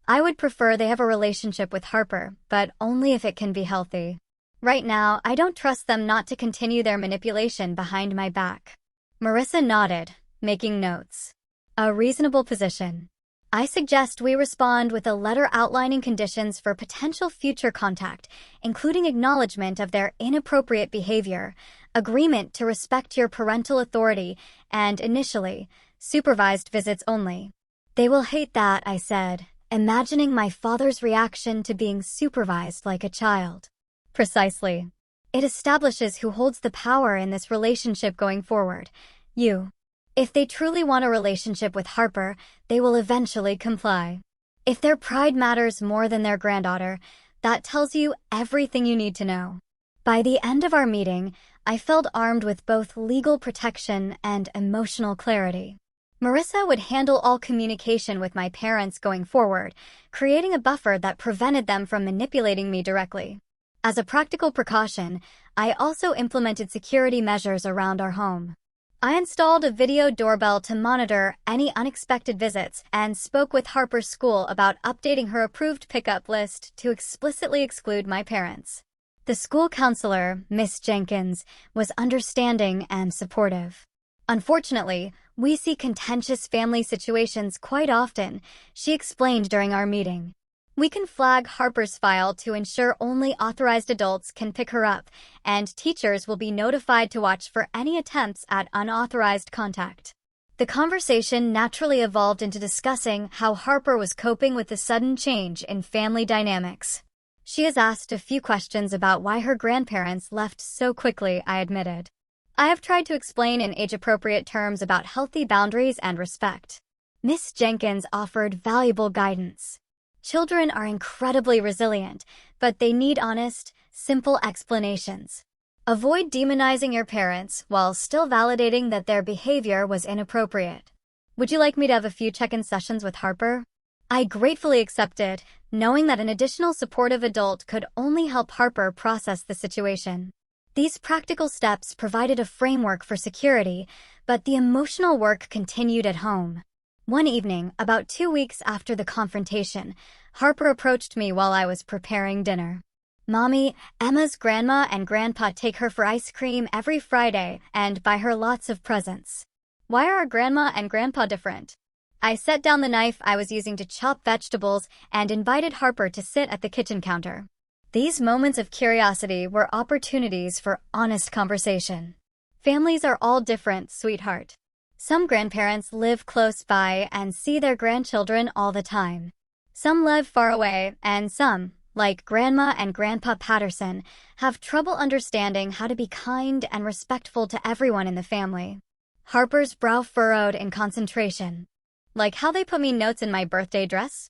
S1: I would prefer they have a relationship with Harper, but only if it can be healthy. Right now, I don't trust them not to continue their manipulation behind my back. Marissa nodded, making notes. A reasonable position. I suggest we respond with a letter outlining conditions for potential future contact, including acknowledgement of their inappropriate behavior, agreement to respect your parental authority, and initially, supervised visits only. "They will hate that," I said, imagining my father's reaction to being supervised like a child. "Precisely. It establishes who holds the power in this relationship going forward. You. If they truly want a relationship with Harper, they will eventually comply. If their pride matters more than their granddaughter, that tells you everything you need to know." By the end of our meeting, I felt armed with both legal protection and emotional clarity. Marissa would handle all communication with my parents going forward, creating a buffer that prevented them from manipulating me directly. As a practical precaution, I also implemented security measures around our home. I installed a video doorbell to monitor any unexpected visits and spoke with Harper's school about updating her approved pickup list to explicitly exclude my parents. The school counselor, Miss Jenkins, was understanding and supportive. Unfortunately, we see contentious family situations quite often, she explained during our meeting. We can flag Harper's file to ensure only authorized adults can pick her up, and teachers will be notified to watch for any attempts at unauthorized contact. The conversation naturally evolved into discussing how Harper was coping with the sudden change in family dynamics. She has asked a few questions about why her grandparents left so quickly, I admitted. I have tried to explain in age-appropriate terms about healthy boundaries and respect. Miss Jenkins offered valuable guidance. Children are incredibly resilient, but they need honest, simple explanations. Avoid demonizing your parents while still validating that their behavior was inappropriate. Would you like me to have a few check-in sessions with Harper? I gratefully accepted, knowing that an additional supportive adult could only help Harper process the situation. These practical steps provided a framework for security, but the emotional work continued at home. One evening, about 2 weeks after the confrontation, Harper approached me while I was preparing dinner. "Mommy, Emma's grandma and grandpa take her for ice cream every Friday and buy her lots of presents. Why are our grandma and grandpa different?" I set down the knife I was using to chop vegetables and invited Harper to sit at the kitchen counter. These moments of curiosity were opportunities for honest conversation. Families are all different, sweetheart. Some grandparents live close by and see their grandchildren all the time. Some live far away, and some, like Grandma and Grandpa Patterson, have trouble understanding how to be kind and respectful to everyone in the family. Harper's brow furrowed in concentration. Like how they put me notes in my birthday dress?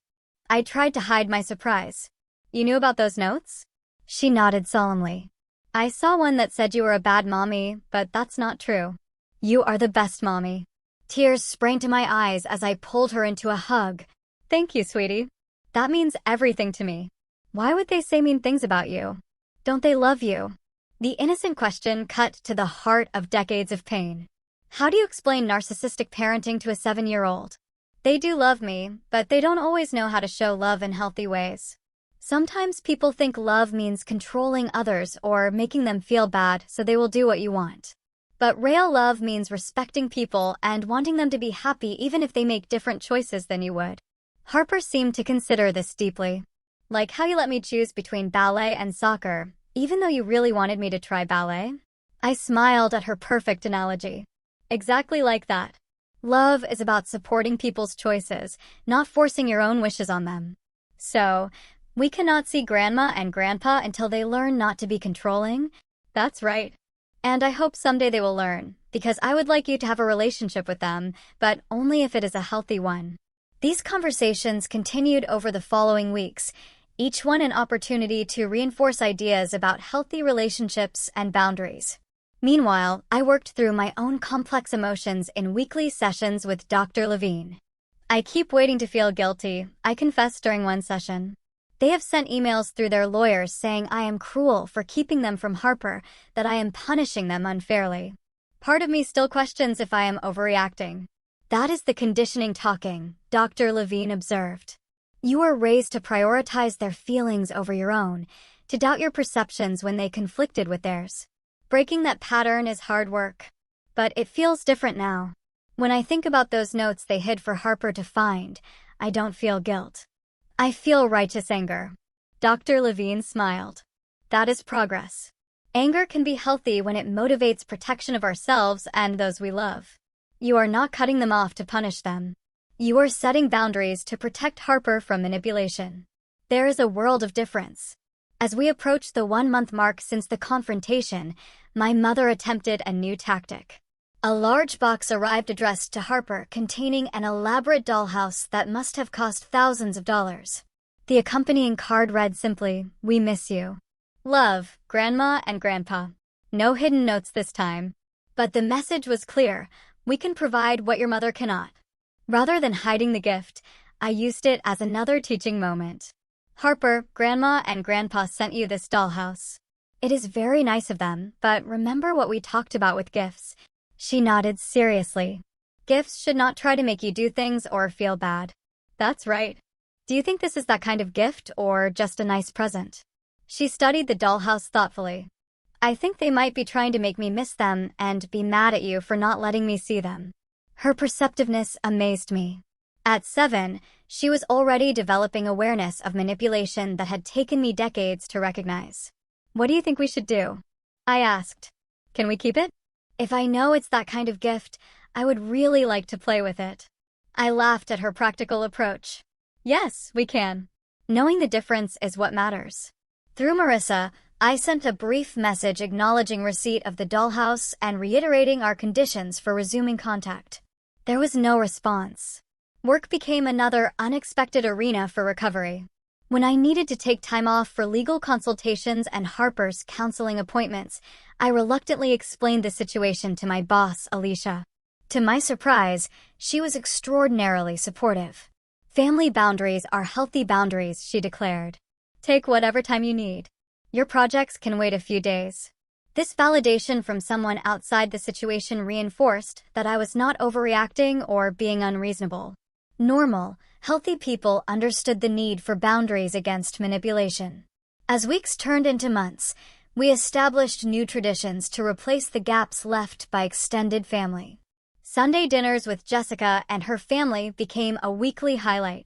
S1: I tried to hide my surprise. "You knew about those notes?" She nodded solemnly. "I saw one that said you were a bad mommy, but that's not true. You are the best mommy." Tears sprang to my eyes as I pulled her into a hug. "Thank you, sweetie. That means everything to me. Why would they say mean things about you? Don't they love you?" The innocent question cut to the heart of decades of pain. How do you explain narcissistic parenting to a 7-year-old? They do love me, but they don't always know how to show love in healthy ways. Sometimes people think love means controlling others or making them feel bad so they will do what you want. But real love means respecting people and wanting them to be happy even if they make different choices than you would. Harper seemed to consider this deeply. Like how you let me choose between ballet and soccer, even though you really wanted me to try ballet? I smiled at her perfect analogy. Exactly like that. Love is about supporting people's choices, not forcing your own wishes on them. So, we cannot see Grandma and Grandpa until they learn not to be controlling? That's right. And I hope someday they will learn, because I would like you to have a relationship with them, but only if it is a healthy one. These conversations continued over the following weeks, each one an opportunity to reinforce ideas about healthy relationships and boundaries. Meanwhile, I worked through my own complex emotions in weekly sessions with Dr. Levine. "I keep waiting to feel guilty," I confessed during one session. "They have sent emails through their lawyers saying I am cruel for keeping them from Harper, that I am punishing them unfairly. Part of me still questions if I am overreacting." "That is the conditioning talking," Dr. Levine observed. "You are raised to prioritize their feelings over your own, to doubt your perceptions when they conflicted with theirs. Breaking that pattern is hard work. But it feels different now. When I think about those notes they hid for Harper to find, I don't feel guilt. I feel righteous anger." Dr. Levine smiled. "That is progress. Anger can be healthy when it motivates protection of ourselves and those we love. You are not cutting them off to punish them. You are setting boundaries to protect Harper from manipulation. There is a world of difference." As we approached the 1-month mark since the confrontation, my mother attempted a new tactic. A large box arrived addressed to Harper containing an elaborate dollhouse that must have cost thousands of dollars. The accompanying card read simply, "We miss you." Love, Grandma and Grandpa. No hidden notes this time. But the message was clear. We can provide what your mother cannot. Rather than hiding the gift, I used it as another teaching moment. Harper, Grandma and Grandpa sent you this dollhouse. It is very nice of them, but remember what we talked about with gifts. She nodded seriously. Gifts should not try to make you do things or feel bad. That's right. Do you think this is that kind of gift or just a nice present? She studied the dollhouse thoughtfully. I think they might be trying to make me miss them and be mad at you for not letting me see them. Her perceptiveness amazed me. At 7, she was already developing awareness of manipulation that had taken me decades to recognize. What do you think we should do? I asked. Can we keep it? If I know it's that kind of gift, I would really like to play with it. I laughed at her practical approach. Yes, we can. Knowing the difference is what matters. Through Marissa, I sent a brief message acknowledging receipt of the dollhouse and reiterating our conditions for resuming contact. There was no response. Work became another unexpected arena for recovery. When I needed to take time off for legal consultations and Harper's counseling appointments, I reluctantly explained the situation to my boss, Alicia. To my surprise, she was extraordinarily supportive. Family boundaries are healthy boundaries, she declared. Take whatever time you need. Your projects can wait a few days. This validation from someone outside the situation reinforced that I was not overreacting or being unreasonable. Normal, healthy people understood the need for boundaries against manipulation. As weeks turned into months, we established new traditions to replace the gaps left by extended family. Sunday dinners with Jessica and her family became a weekly highlight.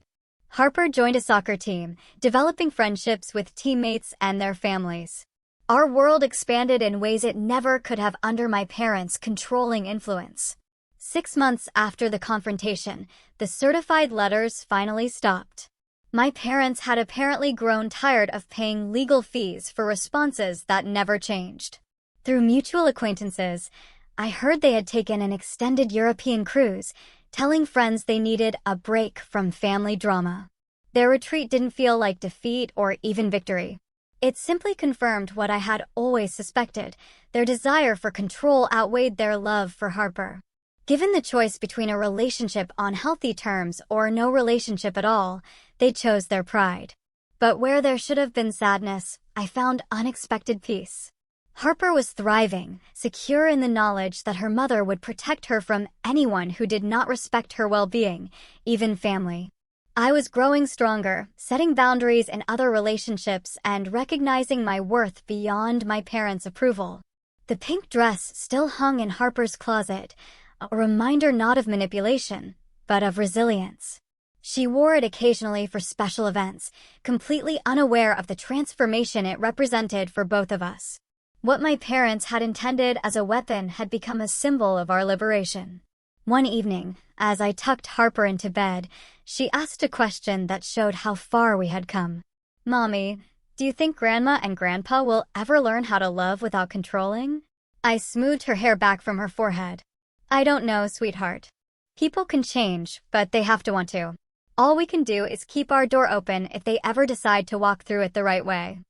S1: Harper joined a soccer team, developing friendships with teammates and their families. Our world expanded in ways it never could have under my parents' controlling influence. 6 months after the confrontation, the certified letters finally stopped. My parents had apparently grown tired of paying legal fees for responses that never changed. Through mutual acquaintances, I heard they had taken an extended European cruise, telling friends they needed a break from family drama. Their retreat didn't feel like defeat or even victory. It simply confirmed what I had always suspected. Their desire for control outweighed their love for Harper. Given the choice between a relationship on healthy terms or no relationship at all, they chose their pride. But where there should have been sadness, I found unexpected peace. Harper was thriving, secure in the knowledge that her mother would protect her from anyone who did not respect her well-being, even family. I was growing stronger, setting boundaries in other relationships and recognizing my worth beyond my parents' approval. The pink dress still hung in Harper's closet, a reminder not of manipulation, but of resilience. She wore it occasionally for special events, completely unaware of the transformation it represented for both of us. What my parents had intended as a weapon had become a symbol of our liberation. One evening, as I tucked Harper into bed, she asked a question that showed how far we had come. Mommy, do you think Grandma and Grandpa will ever learn how to love without controlling? I smoothed her hair back from her forehead. I don't know, sweetheart. People can change, but they have to want to. All we can do is keep our door open if they ever decide to walk through it the right way.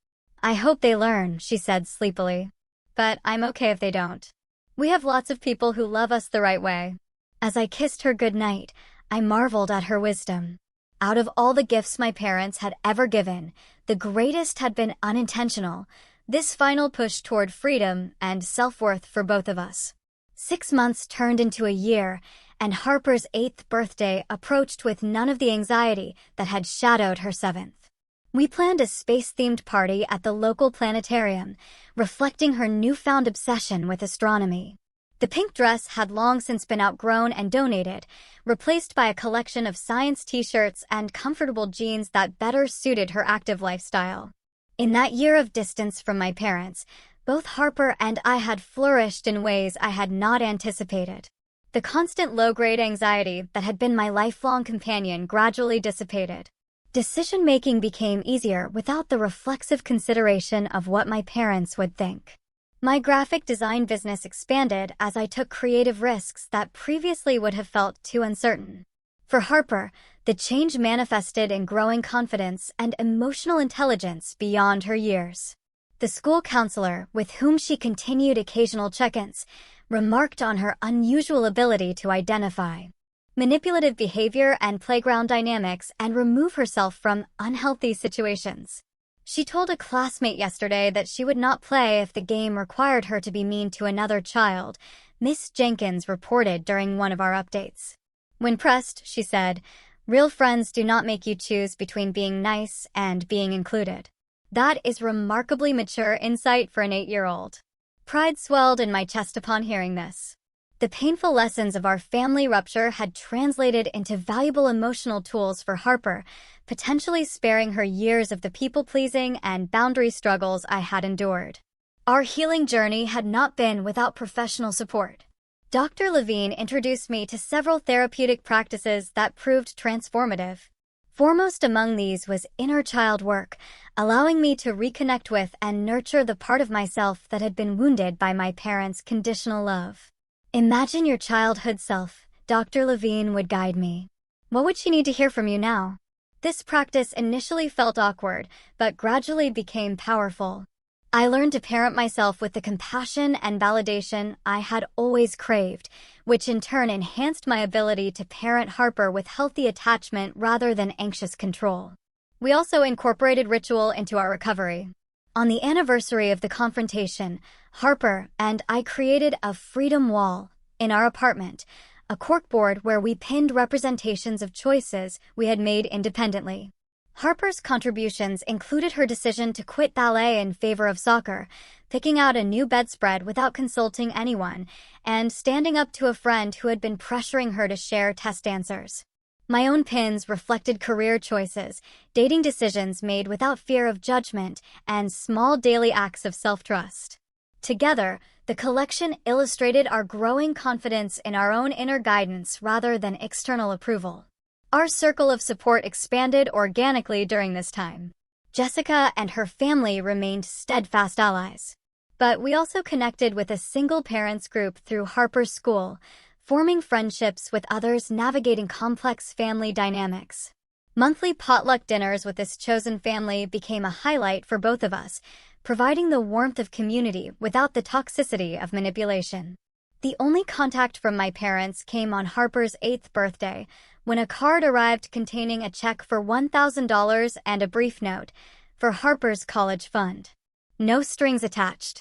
S1: I hope they learn, she said sleepily. But I'm okay if they don't. We have lots of people who love us the right way. As I kissed her goodnight, I marveled at her wisdom. Out of all the gifts my parents had ever given, the greatest had been unintentional, this final push toward freedom and self-worth for both of us. 6 months turned into a year, and Harper's 8th birthday approached with none of the anxiety that had shadowed her 7th. We planned a space-themed party at the local planetarium, reflecting her newfound obsession with astronomy. The pink dress had long since been outgrown and donated, replaced by a collection of science t-shirts and comfortable jeans that better suited her active lifestyle. In that year of distance from my parents, both Harper and I had flourished in ways I had not anticipated. The constant low-grade anxiety that had been my lifelong companion gradually dissipated. Decision-making became easier without the reflexive consideration of what my parents would think. My graphic design business expanded as I took creative risks that previously would have felt too uncertain. For Harper, the change manifested in growing confidence and emotional intelligence beyond her years. The school counselor, with whom she continued occasional check-ins, remarked on her unusual ability to identify manipulative behavior and playground dynamics and remove herself from unhealthy situations. She told a classmate yesterday that she would not play if the game required her to be mean to another child, Miss Jenkins reported during one of our updates. When pressed, she said, "Real friends do not make you choose between being nice and being included." That is remarkably mature insight for an 8-year-old. Pride swelled in my chest upon hearing this. The painful lessons of our family rupture had translated into valuable emotional tools for Harper, potentially sparing her years of the people-pleasing and boundary struggles I had endured. Our healing journey had not been without professional support. Dr. Levine introduced me to several therapeutic practices that proved transformative. Foremost among these was inner child work, allowing me to reconnect with and nurture the part of myself that had been wounded by my parents' conditional love. Imagine your childhood self, Dr. Levine would guide me. What would she need to hear from you now? This practice initially felt awkward, but gradually became powerful. I learned to parent myself with the compassion and validation I had always craved, which in turn enhanced my ability to parent Harper with healthy attachment rather than anxious control. We also incorporated ritual into our recovery. On the anniversary of the confrontation, Harper and I created a freedom wall in our apartment, a corkboard where we pinned representations of choices we had made independently. Harper's contributions included her decision to quit ballet in favor of soccer, picking out a new bedspread without consulting anyone, and standing up to a friend who had been pressuring her to share test answers. My own pins reflected career choices, dating decisions made without fear of judgment, and small daily acts of self-trust. Together, the collection illustrated our growing confidence in our own inner guidance rather than external approval. Our circle of support expanded organically during this time. Jessica and her family remained steadfast allies. But we also connected with a single parents group through Harper's school, forming friendships with others navigating complex family dynamics. Monthly potluck dinners with this chosen family became a highlight for both of us, providing the warmth of community without the toxicity of manipulation. The only contact from my parents came on Harper's 8th birthday, when a card arrived containing a check for $1,000 and a brief note for Harper's college fund. No strings attached.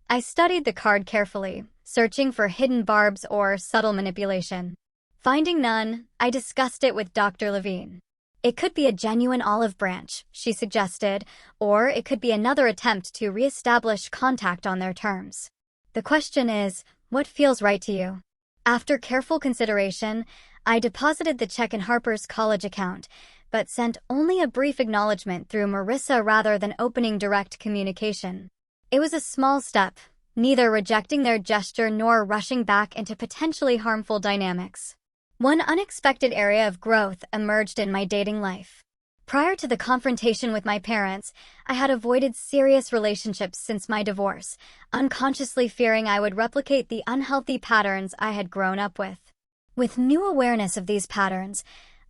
S1: I studied the card carefully, searching for hidden barbs or subtle manipulation. Finding none, I discussed it with Dr. Levine. It could be a genuine olive branch, she suggested, or it could be another attempt to reestablish contact on their terms. The question is, what feels right to you? After careful consideration, I deposited the check in Harper's college account, but sent only a brief acknowledgement through Marissa rather than opening direct communication. It was a small step, neither rejecting their gesture nor rushing back into potentially harmful dynamics. One unexpected area of growth emerged in my dating life. Prior to the confrontation with my parents, I had avoided serious relationships since my divorce, unconsciously fearing I would replicate the unhealthy patterns I had grown up with. With new awareness of these patterns,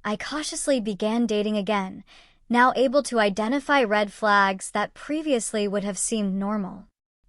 S1: I cautiously began dating again, now able to identify red flags that previously would have seemed normal.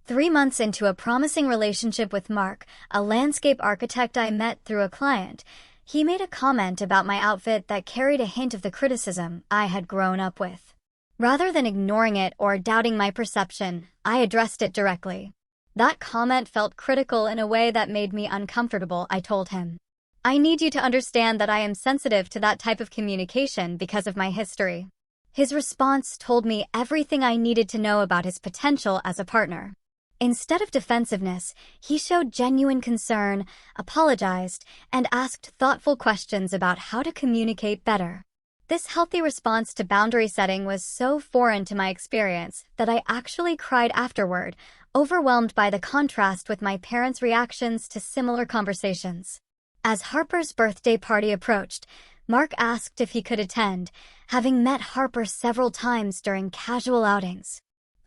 S1: 3 months into a promising relationship with Mark, a landscape architect I met through a client, he made a comment about my outfit that carried a hint of the criticism I had grown up with. Rather than ignoring it or doubting my perception, I addressed it directly. That comment felt critical in a way that made me uncomfortable, I told him. I need you to understand that I am sensitive to that type of communication because of my history. His response told me everything I needed to know about his potential as a partner. Instead of defensiveness, he showed genuine concern, apologized, and asked thoughtful questions about how to communicate better. This healthy response to boundary setting was so foreign to my experience that I actually cried afterward, overwhelmed by the contrast with my parents' reactions to similar conversations. As Harper's birthday party approached, Mark asked if he could attend, having met Harper several times during casual outings.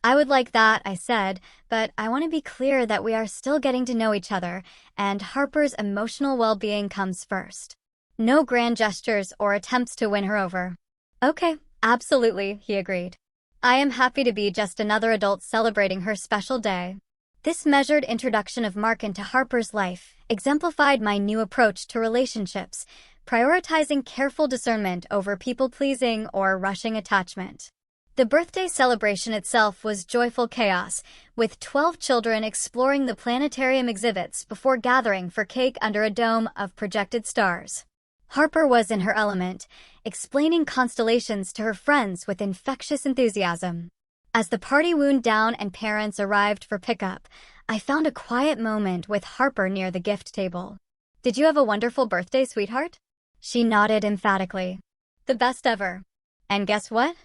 S1: I would like that, I said, but I want to be clear that we are still getting to know each other, and Harper's emotional well-being comes first. No grand gestures or attempts to win her over. Okay, absolutely, he agreed. I am happy to be just another adult celebrating her special day. This measured introduction of Mark into Harper's life exemplified my new approach to relationships, prioritizing careful discernment over people-pleasing or rushing attachment. The birthday celebration itself was joyful chaos, with 12 children exploring the planetarium exhibits before gathering for cake under a dome of projected stars. Harper was in her element, explaining constellations to her friends with infectious enthusiasm. As the party wound down and parents arrived for pickup, I found a quiet moment with Harper near the gift table. "Did you have a wonderful birthday, sweetheart?" She nodded emphatically. "The best ever. And guess what?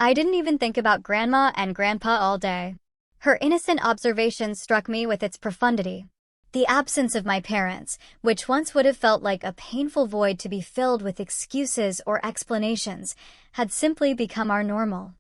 S1: I didn't even think about Grandma and Grandpa all day." Her innocent observation struck me with its profundity. The absence of my parents, which once would have felt like a painful void to be filled with excuses or explanations, had simply become our normal.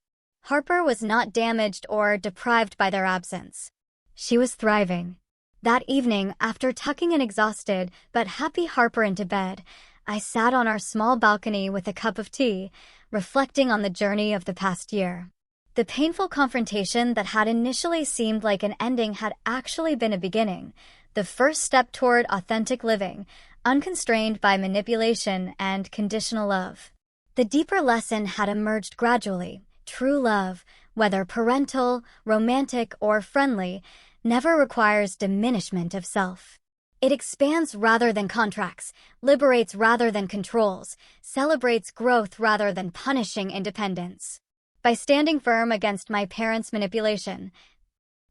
S1: Harper was not damaged or deprived by their absence. She was thriving. That evening, after tucking an exhausted but happy Harper into bed, I sat on our small balcony with a cup of tea, reflecting on the journey of the past year. The painful confrontation that had initially seemed like an ending had actually been a beginning, the first step toward authentic living, unconstrained by manipulation and conditional love. The deeper lesson had emerged gradually. True love, whether parental, romantic, or friendly, never requires diminishment of self. It expands rather than contracts, liberates rather than controls, celebrates growth rather than punishing independence. By standing firm against my parents' manipulation,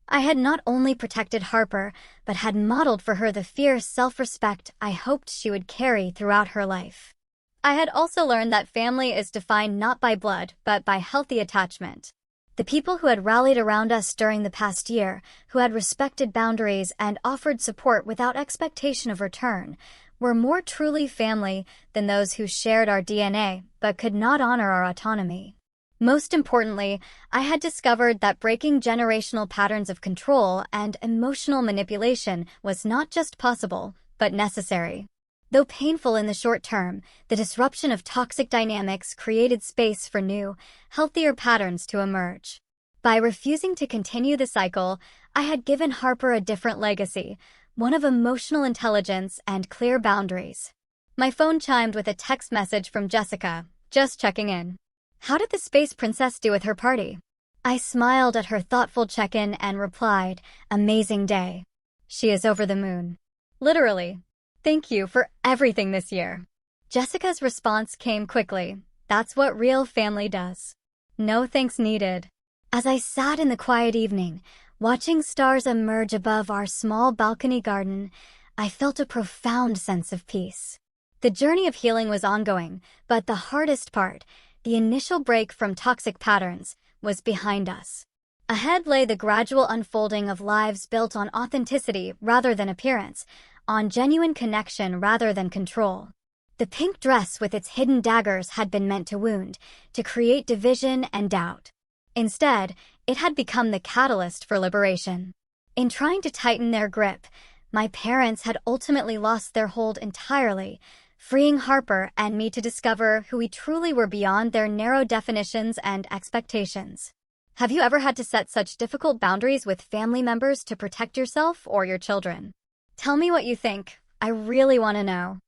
S1: I had not only protected Harper, but had modeled for her the fierce self-respect I hoped she would carry throughout her life. I had also learned that family is defined not by blood, but by healthy attachment. The people who had rallied around us during the past year, who had respected boundaries and offered support without expectation of return, were more truly family than those who shared our DNA but could not honor our autonomy. Most importantly, I had discovered that breaking generational patterns of control and emotional manipulation was not just possible, but necessary. Though painful in the short term, the disruption of toxic dynamics created space for new, healthier patterns to emerge. By refusing to continue the cycle, I had given Harper a different legacy, one of emotional intelligence and clear boundaries. My phone chimed with a text message from Jessica, just checking in. "How did the space princess do with her party?" I smiled at her thoughtful check-in and replied, "Amazing day. She is over the moon." Literally. "Thank you for everything this year." Jessica's response came quickly. "That's what real family does. No thanks needed." As I sat in the quiet evening, watching stars emerge above our small balcony garden, I felt a profound sense of peace. The journey of healing was ongoing, but the hardest part, the initial break from toxic patterns, was behind us. Ahead lay the gradual unfolding of lives built on authenticity rather than appearance, on genuine connection rather than control. The pink dress with its hidden daggers had been meant to wound, to create division and doubt. Instead, it had become the catalyst for liberation. In trying to tighten their grip, my parents had ultimately lost their hold entirely, freeing Harper and me to discover who we truly were beyond their narrow definitions and expectations. Have you ever had to set such difficult boundaries with family members to protect yourself or your children? Tell me what you think. I really want to know.